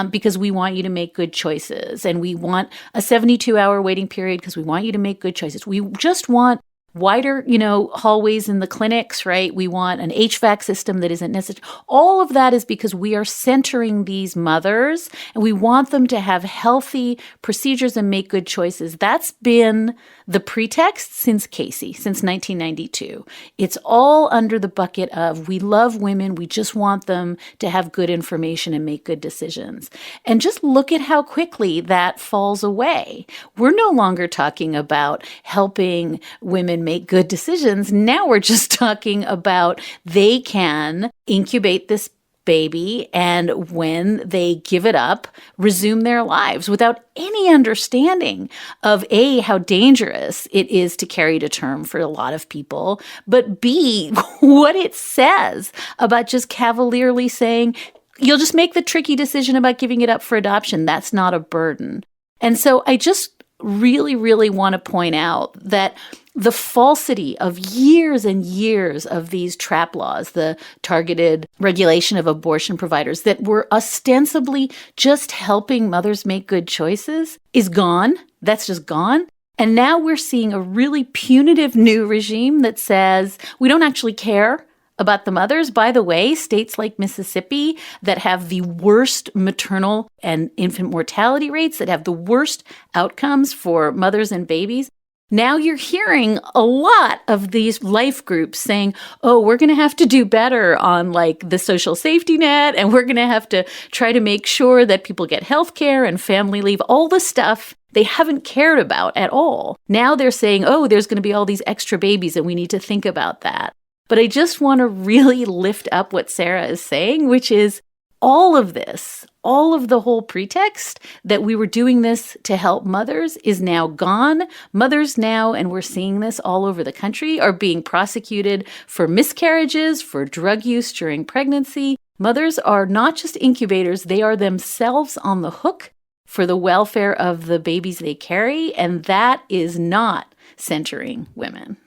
because we want you to make good choices. And we want a 72-hour waiting period because we want you to make good choices. We just want wider, hallways in the clinics, right? We want an HVAC system that isn't necessary. All of that is because we are centering these mothers and we want them to have healthy procedures and make good choices. That's been the pretext since Casey, since 1992. It's all under the bucket of we love women. We just want them to have good information and make good decisions. And just look at how quickly that falls away. We're no longer talking about helping women make good decisions. Now we're just talking about they can incubate this baby and when they give it up, resume their lives without any understanding of A, how dangerous it is to carry to term for a lot of people, but B, what it says about just cavalierly saying, you'll just make the tricky decision about giving it up for adoption. That's not a burden. And so I just really, really want to point out that the falsity of years and years of these trap laws, the targeted regulation of abortion providers that were ostensibly just helping mothers make good choices, is gone. That's just gone. And now we're seeing a really punitive new regime that says we don't actually care about the mothers. By the way, states like Mississippi that have the worst maternal and infant mortality rates, that have the worst outcomes for mothers and babies, now you're hearing a lot of these life groups saying, oh, we're going to have to do better on like the social safety net, and we're going to have to try to make sure that people get health care and family leave, all the stuff they haven't cared about at all. Now they're saying, oh, there's going to be all these extra babies and we need to think about that. But I just want to really lift up what Sarah is saying, which is all of this, all of the whole pretext that we were doing this to help mothers is now gone. Mothers now, and we're seeing this all over the country, are being prosecuted for miscarriages, for drug use during pregnancy. Mothers are not just incubators, they are themselves on the hook for the welfare of the babies they carry, and that is not centering women.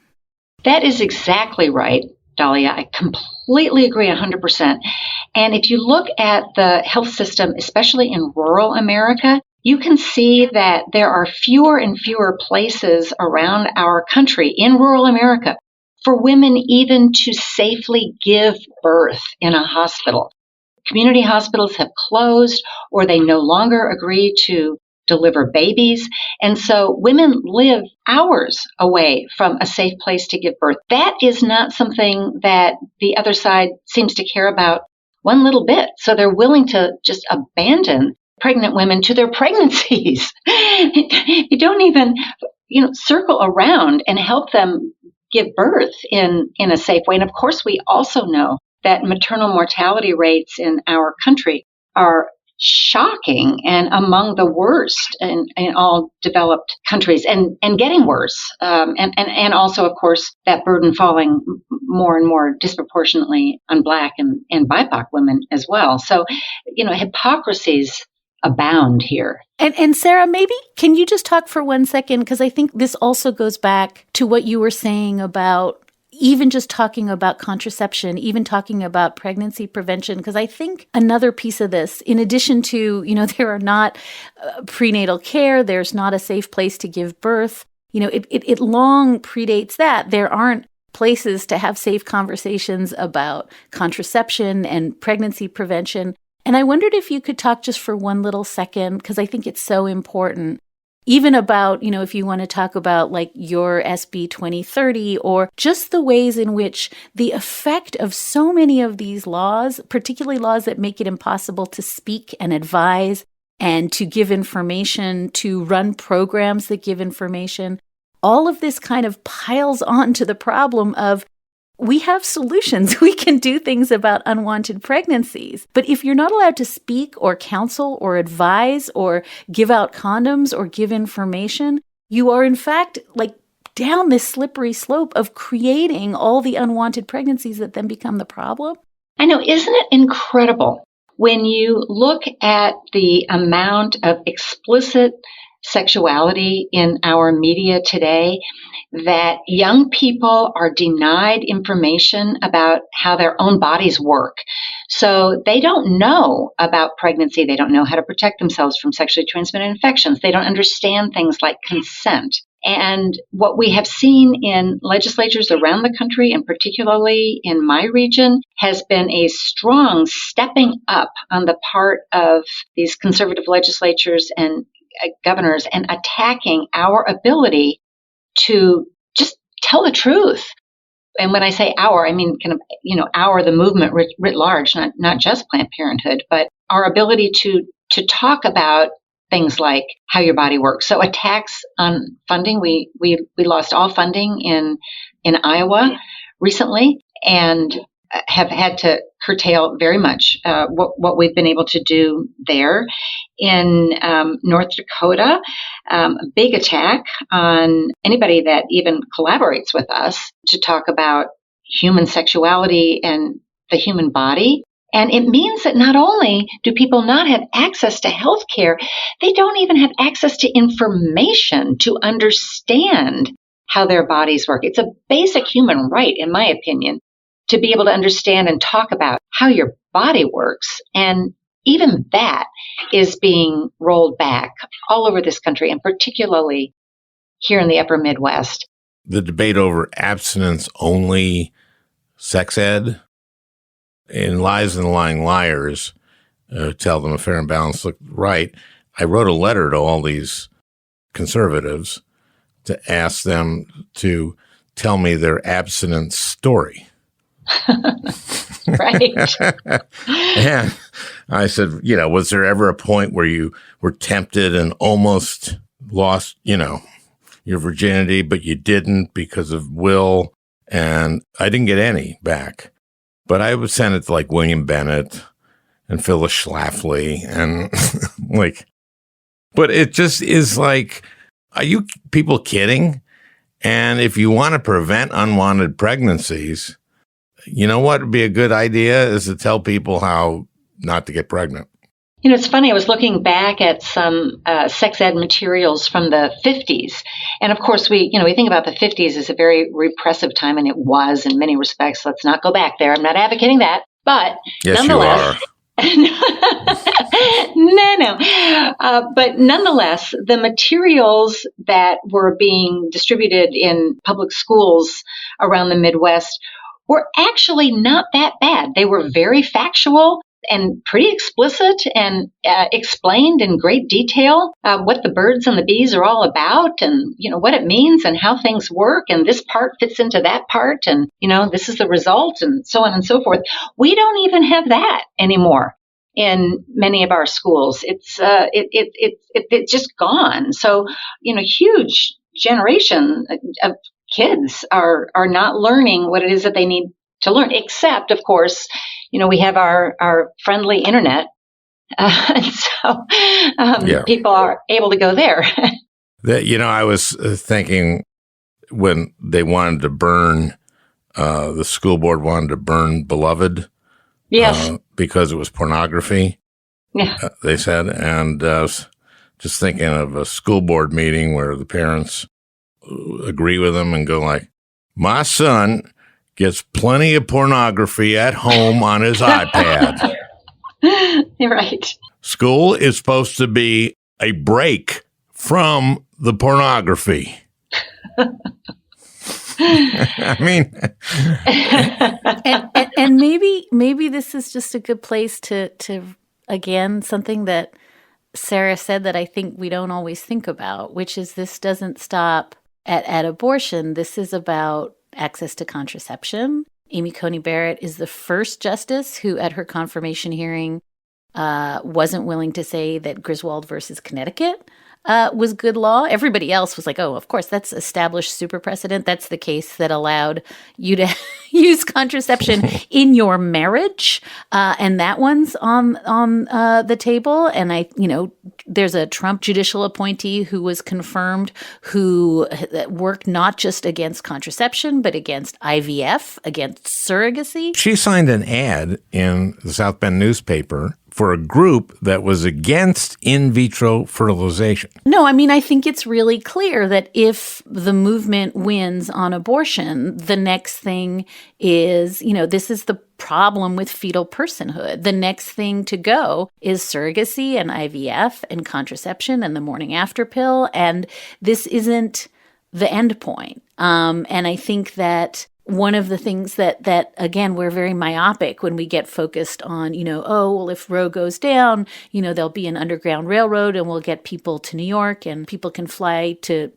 That is exactly right, Dahlia. I completely agree 100%. And if you look at the health system, especially in rural America, you can see that there are fewer and fewer places around our country in rural America for women even to safely give birth in a hospital. Community hospitals have closed, or they no longer agree to deliver babies. And so women live hours away from a safe place to give birth. That is not something that the other side seems to care about one little bit. So they're willing to just abandon pregnant women to their pregnancies. You don't even, circle around and help them give birth in a safe way. And of course, we also know that maternal mortality rates in our country are shocking and among the worst in all developed countries, and getting worse. And also, of course, that burden falling more and more disproportionately on Black and BIPOC women as well. So, hypocrisies abound here. And Sarah, maybe can you just talk for 1 second? Because I think this also goes back to what you were saying about even just talking about contraception, even talking about pregnancy prevention, because I think another piece of this, in addition to, there are not prenatal care, there's not a safe place to give birth, it long predates that. There aren't places to have safe conversations about contraception and pregnancy prevention. And I wondered if you could talk just for one little second, because I think it's so important, even about, if you want to talk about like your SB 2030 or just the ways in which the effect of so many of these laws, particularly laws that make it impossible to speak and advise and to give information, to run programs that give information, all of this kind of piles on to the problem of we have solutions. We can do things about unwanted pregnancies. But if you're not allowed to speak or counsel or advise or give out condoms or give information, you are in fact like down this slippery slope of creating all the unwanted pregnancies that then become the problem. I know, isn't it incredible when you look at the amount of explicit sexuality in our media today, that young people are denied information about how their own bodies work. So they don't know about pregnancy. They don't know how to protect themselves from sexually transmitted infections. They don't understand things like consent. And what we have seen in legislatures around the country, and particularly in my region, has been a strong stepping up on the part of these conservative legislatures and governors and attacking our ability to just tell the truth. And when I say our, I mean kind of, our, the movement writ large, not just Planned Parenthood, but our ability to talk about things like how your body works. So attacks on funding, we lost all funding in Iowa recently, and have had to curtail very much what we've been able to do there. In North Dakota, a big attack on anybody that even collaborates with us to talk about human sexuality and the human body. And it means that not only do people not have access to health care, they don't even have access to information to understand how their bodies work. It's a basic human right, in my opinion, to be able to understand and talk about how your body works. And even that is being rolled back all over this country, and particularly here in the upper Midwest. The debate over abstinence-only sex ed in Lies and the Lying Liars, tell them a fair and balanced look right. I wrote a letter to all these conservatives to ask them to tell me their abstinence story. Right. And I said, was there ever a point where you were tempted and almost lost, your virginity, but you didn't because of will? And I didn't get any back. But I would send it to like William Bennett and Phyllis Schlafly and but it just is like, are you people kidding? And if you want to prevent unwanted pregnancies, you know what would be a good idea is to tell people how not to get pregnant. It's funny. I was looking back at some sex ed materials from the 50s. And of course, we think about the 50s as a very repressive time, and it was in many respects. Let's not go back there. I'm not advocating that. But yes, nonetheless, you are. No. But nonetheless, the materials that were being distributed in public schools around the Midwest were actually not that bad. They were very factual and pretty explicit and explained in great detail what the birds and the bees are all about and, what it means and how things work. And this part fits into that part. And, this is the result and so on and so forth. We don't even have that anymore in many of our schools. It's just gone. So, huge generation of kids are not learning what it is that they need to learn, except, of course, we have our friendly internet. And so people are able to go there. I was thinking when they wanted to burn, the school board wanted to burn Beloved. Yes. Because it was pornography. Yeah. They said. And just thinking of a school board meeting where the parents agree with them and go like, my son gets plenty of pornography at home on his iPad. You're right. School is supposed to be a break from the pornography. I mean, and maybe this is just a good place to again, something that Sarah said that I think we don't always think about, which is this doesn't stop at abortion. This is about access to contraception. Amy Coney Barrett is the first justice who, at her confirmation hearing, wasn't willing to say that Griswold versus Connecticut was good law. Everybody else was like, oh, of course, that's established super precedent. That's the case that allowed you to use contraception in your marriage. And that one's on the table. And there's a Trump judicial appointee who was confirmed who worked not just against contraception, but against IVF, against surrogacy. She signed an ad in the South Bend newspaper for a group that was against in vitro fertilization. No, I mean, I think it's really clear that if the movement wins on abortion, the next thing is, this is the problem with fetal personhood. The next thing to go is surrogacy and IVF and contraception and the morning after pill. And this isn't the end point. And I think that one of the things that again, we're very myopic when we get focused on, if Roe goes down, there'll be an underground railroad and we'll get people to New York and people can fly to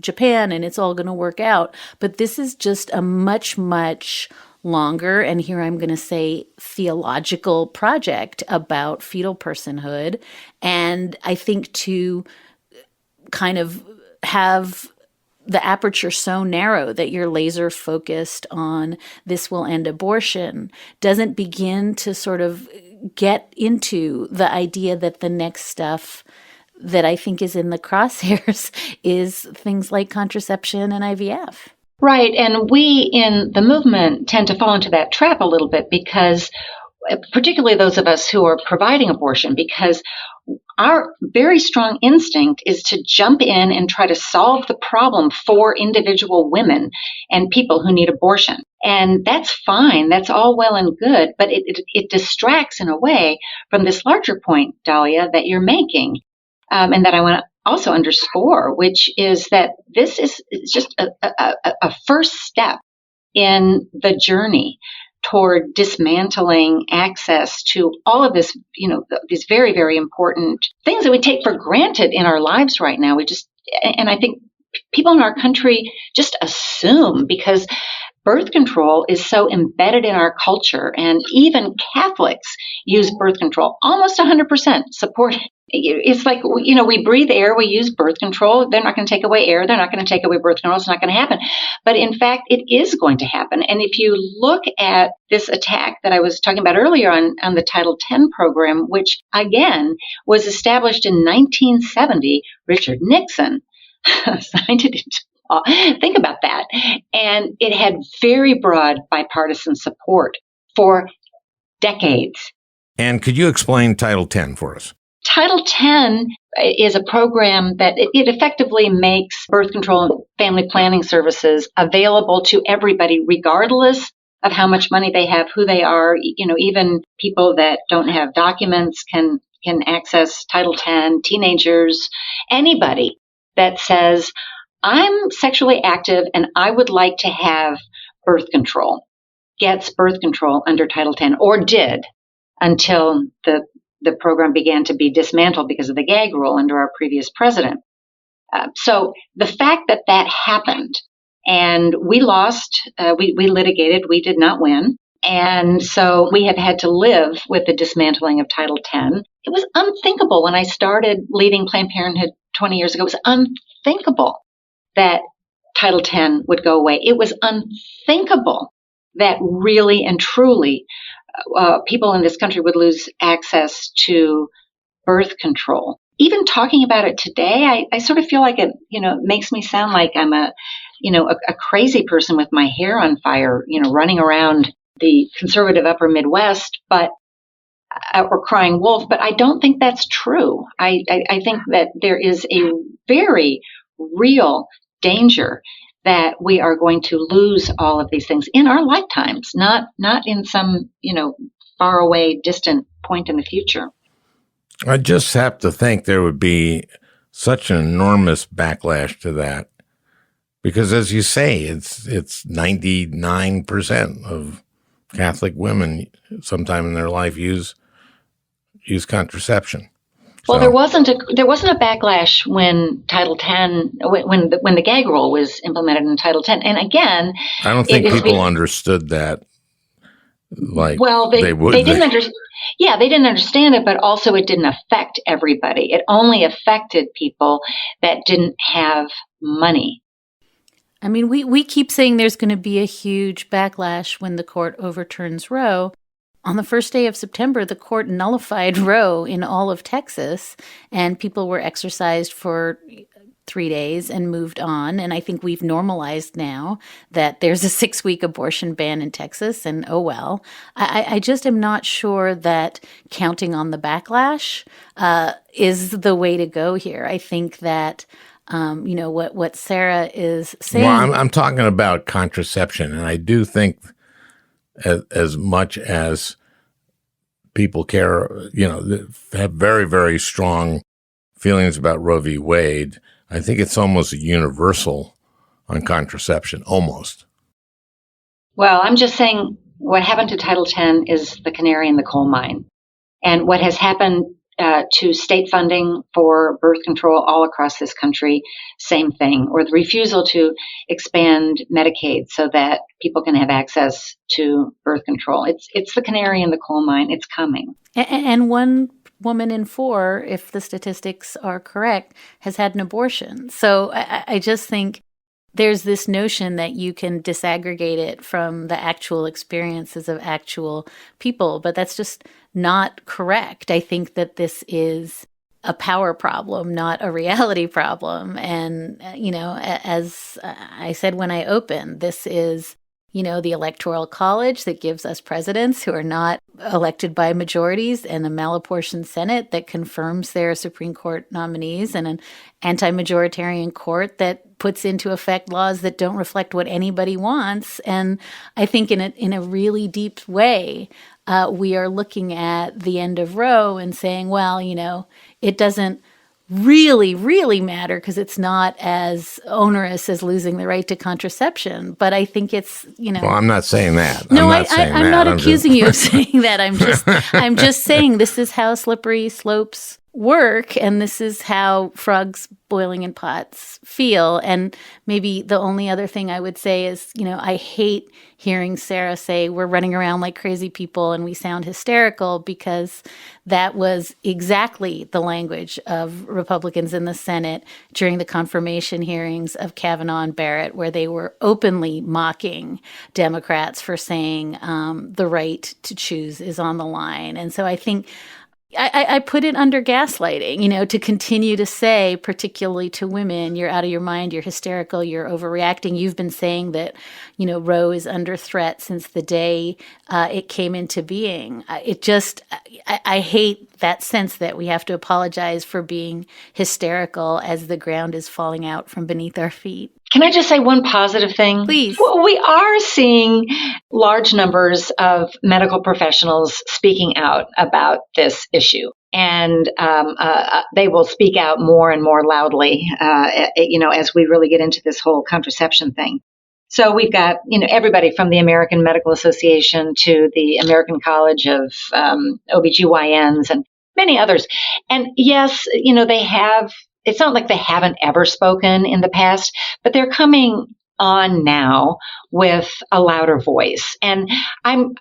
Japan and it's all going to work out. But this is just a much, much longer, and here I'm going to say theological project about fetal personhood. And I think to kind of have the aperture so narrow that you're laser focused on this will end abortion doesn't begin to sort of get into the idea that the next stuff that I think is in the crosshairs is things like contraception and IVF. Right. And we in the movement tend to fall into that trap a little bit because particularly those of us who are providing abortion, because our very strong instinct is to jump in and try to solve the problem for individual women and people who need abortion. And that's fine. That's all well and good. But it distracts in a way from this larger point, Dahlia, that you're making, and that I want to also underscore, which is that this is just a first step in the journey toward dismantling access to all of this, these very, very important things that we take for granted in our lives right now. And I think people in our country just assume because birth control is so embedded in our culture, and even Catholics use birth control, almost 100% support. It's like, we breathe air, we use birth control. They're not going to take away air. They're not going to take away birth control. It's not going to happen. But in fact, it is going to happen. And if you look at this attack that I was talking about earlier on the Title X program, which again was established in 1970, Richard Nixon signed it into law. Think about that. And it had very broad bipartisan support for decades. And could you explain Title X for us? Title X is a program that it effectively makes birth control and family planning services available to everybody, regardless of how much money they have, who they are. Even people that don't have documents can can access Title X, teenagers, anybody that says, I'm sexually active and I would like to have birth control, gets birth control under Title X, or did until the program began to be dismantled because of the gag rule under our previous president. So the fact that that happened, and we lost, we litigated, we did not win. And so we have had to live with the dismantling of Title X. It was unthinkable when I started leading Planned Parenthood 20 years ago. It was unthinkable that Title X would go away. It was unthinkable that really and truly people in this country would lose access to birth control. Even talking about it today, I sort of feel like it, makes me sound like I'm a crazy person with my hair on fire, running around the conservative upper Midwest, or crying wolf. But I don't think that's true. I think that there is a very real danger that we are going to lose all of these things in our lifetimes, not in some, far away, distant point in the future. I just have to think there would be such an enormous backlash to that, because as you say, it's 99% of Catholic women sometime in their life use contraception. Well, there wasn't a backlash when Title X, when the gag rule was implemented in Title X. And again, I don't think people understood that. They didn't understand. Yeah, they didn't understand it, but also it didn't affect everybody. It only affected people that didn't have money. I mean, we keep saying there's going to be a huge backlash when the court overturns Roe. On the first day of September, the court nullified Roe in all of Texas, and people were exercised for 3 days and moved on. And I think we've normalized now that there's a 6-week abortion ban in Texas, and oh well. I just am not sure that counting on the backlash is the way to go here. I think that what Sarah is saying. Well, I'm talking about contraception, and I do think as much as people care, have very, very strong feelings about Roe v. Wade, I think it's almost universal on contraception, almost. Well, I'm just saying what happened to Title X is the canary in the coal mine. And what has happened to state funding for birth control all across this country, same thing, or the refusal to expand Medicaid so that people can have access to birth control. It's the canary in the coal mine. It's coming. And one woman in 4, if the statistics are correct, has had an abortion. So I just think there's this notion that you can disaggregate it from the actual experiences of actual people, but that's just not correct. I think that this is a power problem, not a reality problem. And, as I said when I opened, this is, the Electoral College that gives us presidents who are not elected by majorities, and a malapportioned Senate that confirms their Supreme Court nominees, and an anti-majoritarian court that puts into effect laws that don't reflect what anybody wants. And I think in a really deep way, we are looking at the end of Roe and saying, well, it doesn't really, really matter because it's not as onerous as losing the right to contraception. But I think it's, Well, I'm not saying that. No, I'm not accusing you of saying that. I'm just saying this is how slippery slopes work, and this is how frogs boiling in pots feel. And maybe the only other thing I would say is, I hate hearing Sarah say we're running around like crazy people and we sound hysterical, because that was exactly the language of Republicans in the Senate during the confirmation hearings of Kavanaugh and Barrett, where they were openly mocking Democrats for saying the right to choose is on the line. And so I think I put it under gaslighting, to continue to say, particularly to women, you're out of your mind, you're hysterical, you're overreacting. You've been saying that, Roe is under threat since the day it came into being. I hate that sense that we have to apologize for being hysterical as the ground is falling out from beneath our feet. Can I just say one positive thing? Please. Well, we are seeing large numbers of medical professionals speaking out about this issue. And they will speak out more and more loudly, as we really get into this whole contraception thing. So we've got, everybody from the American Medical Association to the American College of OBGYNs and many others. And yes, they have, it's not like they haven't ever spoken in the past, but they're coming on now with a louder voice. And I'm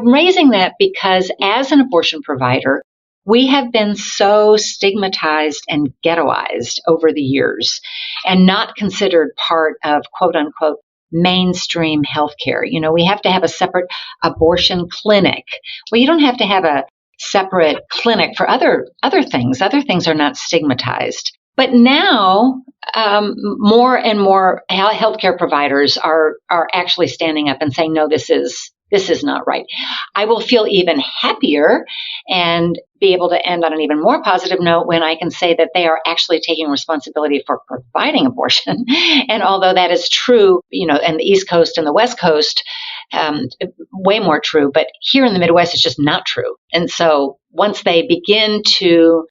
raising that because as an abortion provider, we have been so stigmatized and ghettoized over the years and not considered part of quote unquote mainstream healthcare. We have to have a separate abortion clinic. Well, you don't have to have a separate clinic for other things. Other things are not stigmatized. But now, more and more healthcare providers are actually standing up and saying, no, this is not right. I will feel even happier and be able to end on an even more positive note when I can say that they are actually taking responsibility for providing abortion. And although that is true, in the East Coast and the West Coast, way more true, but here in the Midwest, it's just not true. And so once they begin to,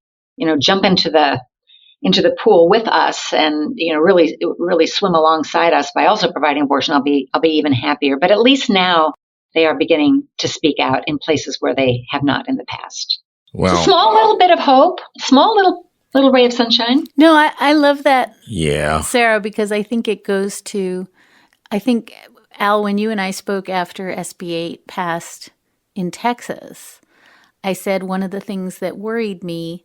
jump into the pool with us and, really swim alongside us by also providing abortion, I'll be even happier. But at least now they are beginning to speak out in places where they have not in the past. Well, it's a small little bit of hope, small little ray of sunshine. No, I love that. Yeah. Sarah, because I think it goes to, Al, when you and I spoke after SB 8 passed in Texas, I said one of the things that worried me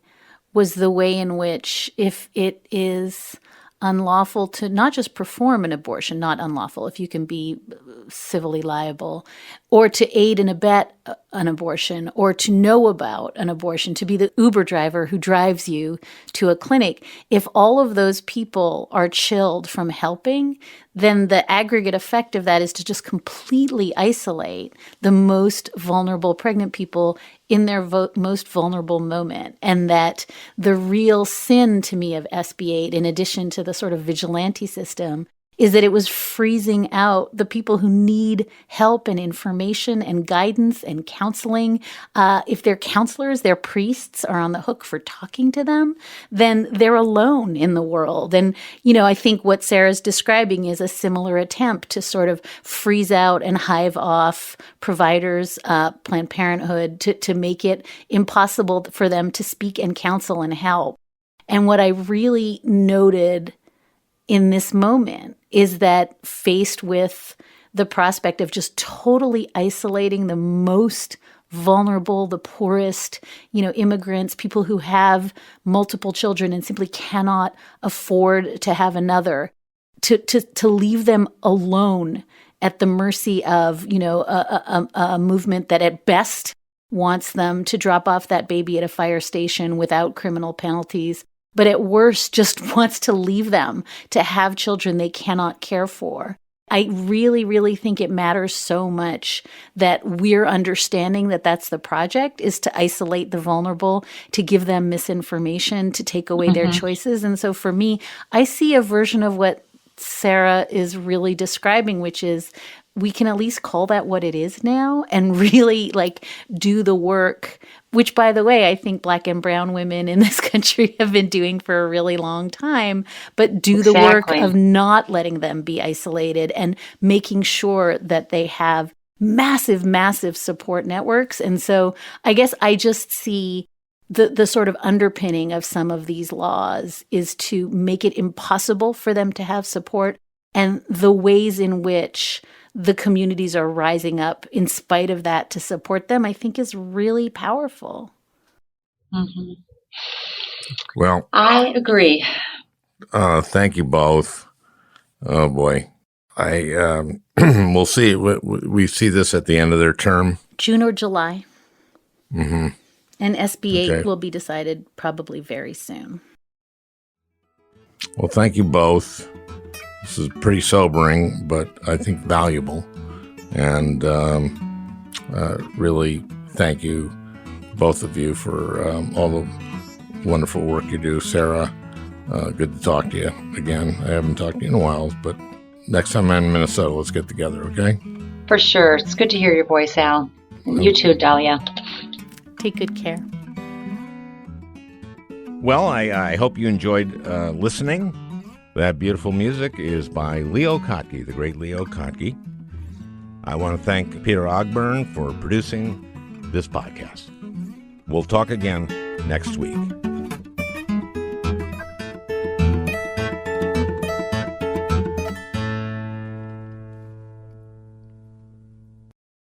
was the way in which, if it is unlawful to not just perform an abortion, not unlawful, if you can be civilly liable, or to aid and abet an abortion, or to know about an abortion, to be the Uber driver who drives you to a clinic, if all of those people are chilled from helping, then the aggregate effect of that is to just completely isolate the most vulnerable pregnant people in their most vulnerable moment. And that the real sin to me of SB 8, in addition to the sort of vigilante system, is that it was freezing out the people who need help and information and guidance and counseling. If their counselors, their priests are on the hook for talking to them, then they're alone in the world. And, I think what Sarah's describing is a similar attempt to sort of freeze out and hive off providers, Planned Parenthood, to make it impossible for them to speak and counsel and help. And what I really noted in this moment is that faced with the prospect of just totally isolating the most vulnerable, the poorest, immigrants, people who have multiple children and simply cannot afford to have another, to leave them alone at the mercy of, a movement that at best wants them to drop off that baby at a fire station without criminal penalties, but at worst just wants to leave them to have children they cannot care for. I really, really think it matters so much that we're understanding that that's the project, is to isolate the vulnerable, to give them misinformation, to take away their choices. And so for me, I see a version of what Sarah is really describing, which is we can at least call that what it is now and really do the work, which, by the way, I think Black and brown women in this country have been doing for a really long time, but do the work of not letting them be isolated and making sure that they have massive, massive support networks. And so I guess I just see the sort of underpinning of some of these laws is to make it impossible for them to have support, and the ways in which the communities are rising up in spite of that to support them, I think is really powerful. Mm-hmm. Well, I agree. Thank you both. Oh boy. We'll see. We see this at the end of their term. June or July. Mm-hmm. And SB 8 will be decided probably very soon. Well, thank you both. This is pretty sobering, but I think valuable. And really thank you, both of you, for all the wonderful work you do. Sarah, good to talk to you again. I haven't talked to you in a while, but next time I'm in Minnesota, let's get together, okay? For sure. It's good to hear your voice, Al. You too, Dahlia. Take good care. Well, I hope you enjoyed listening. That beautiful music is by Leo Kottke, the great Leo Kottke. I want to thank Peter Ogburn for producing this podcast. We'll talk again next week.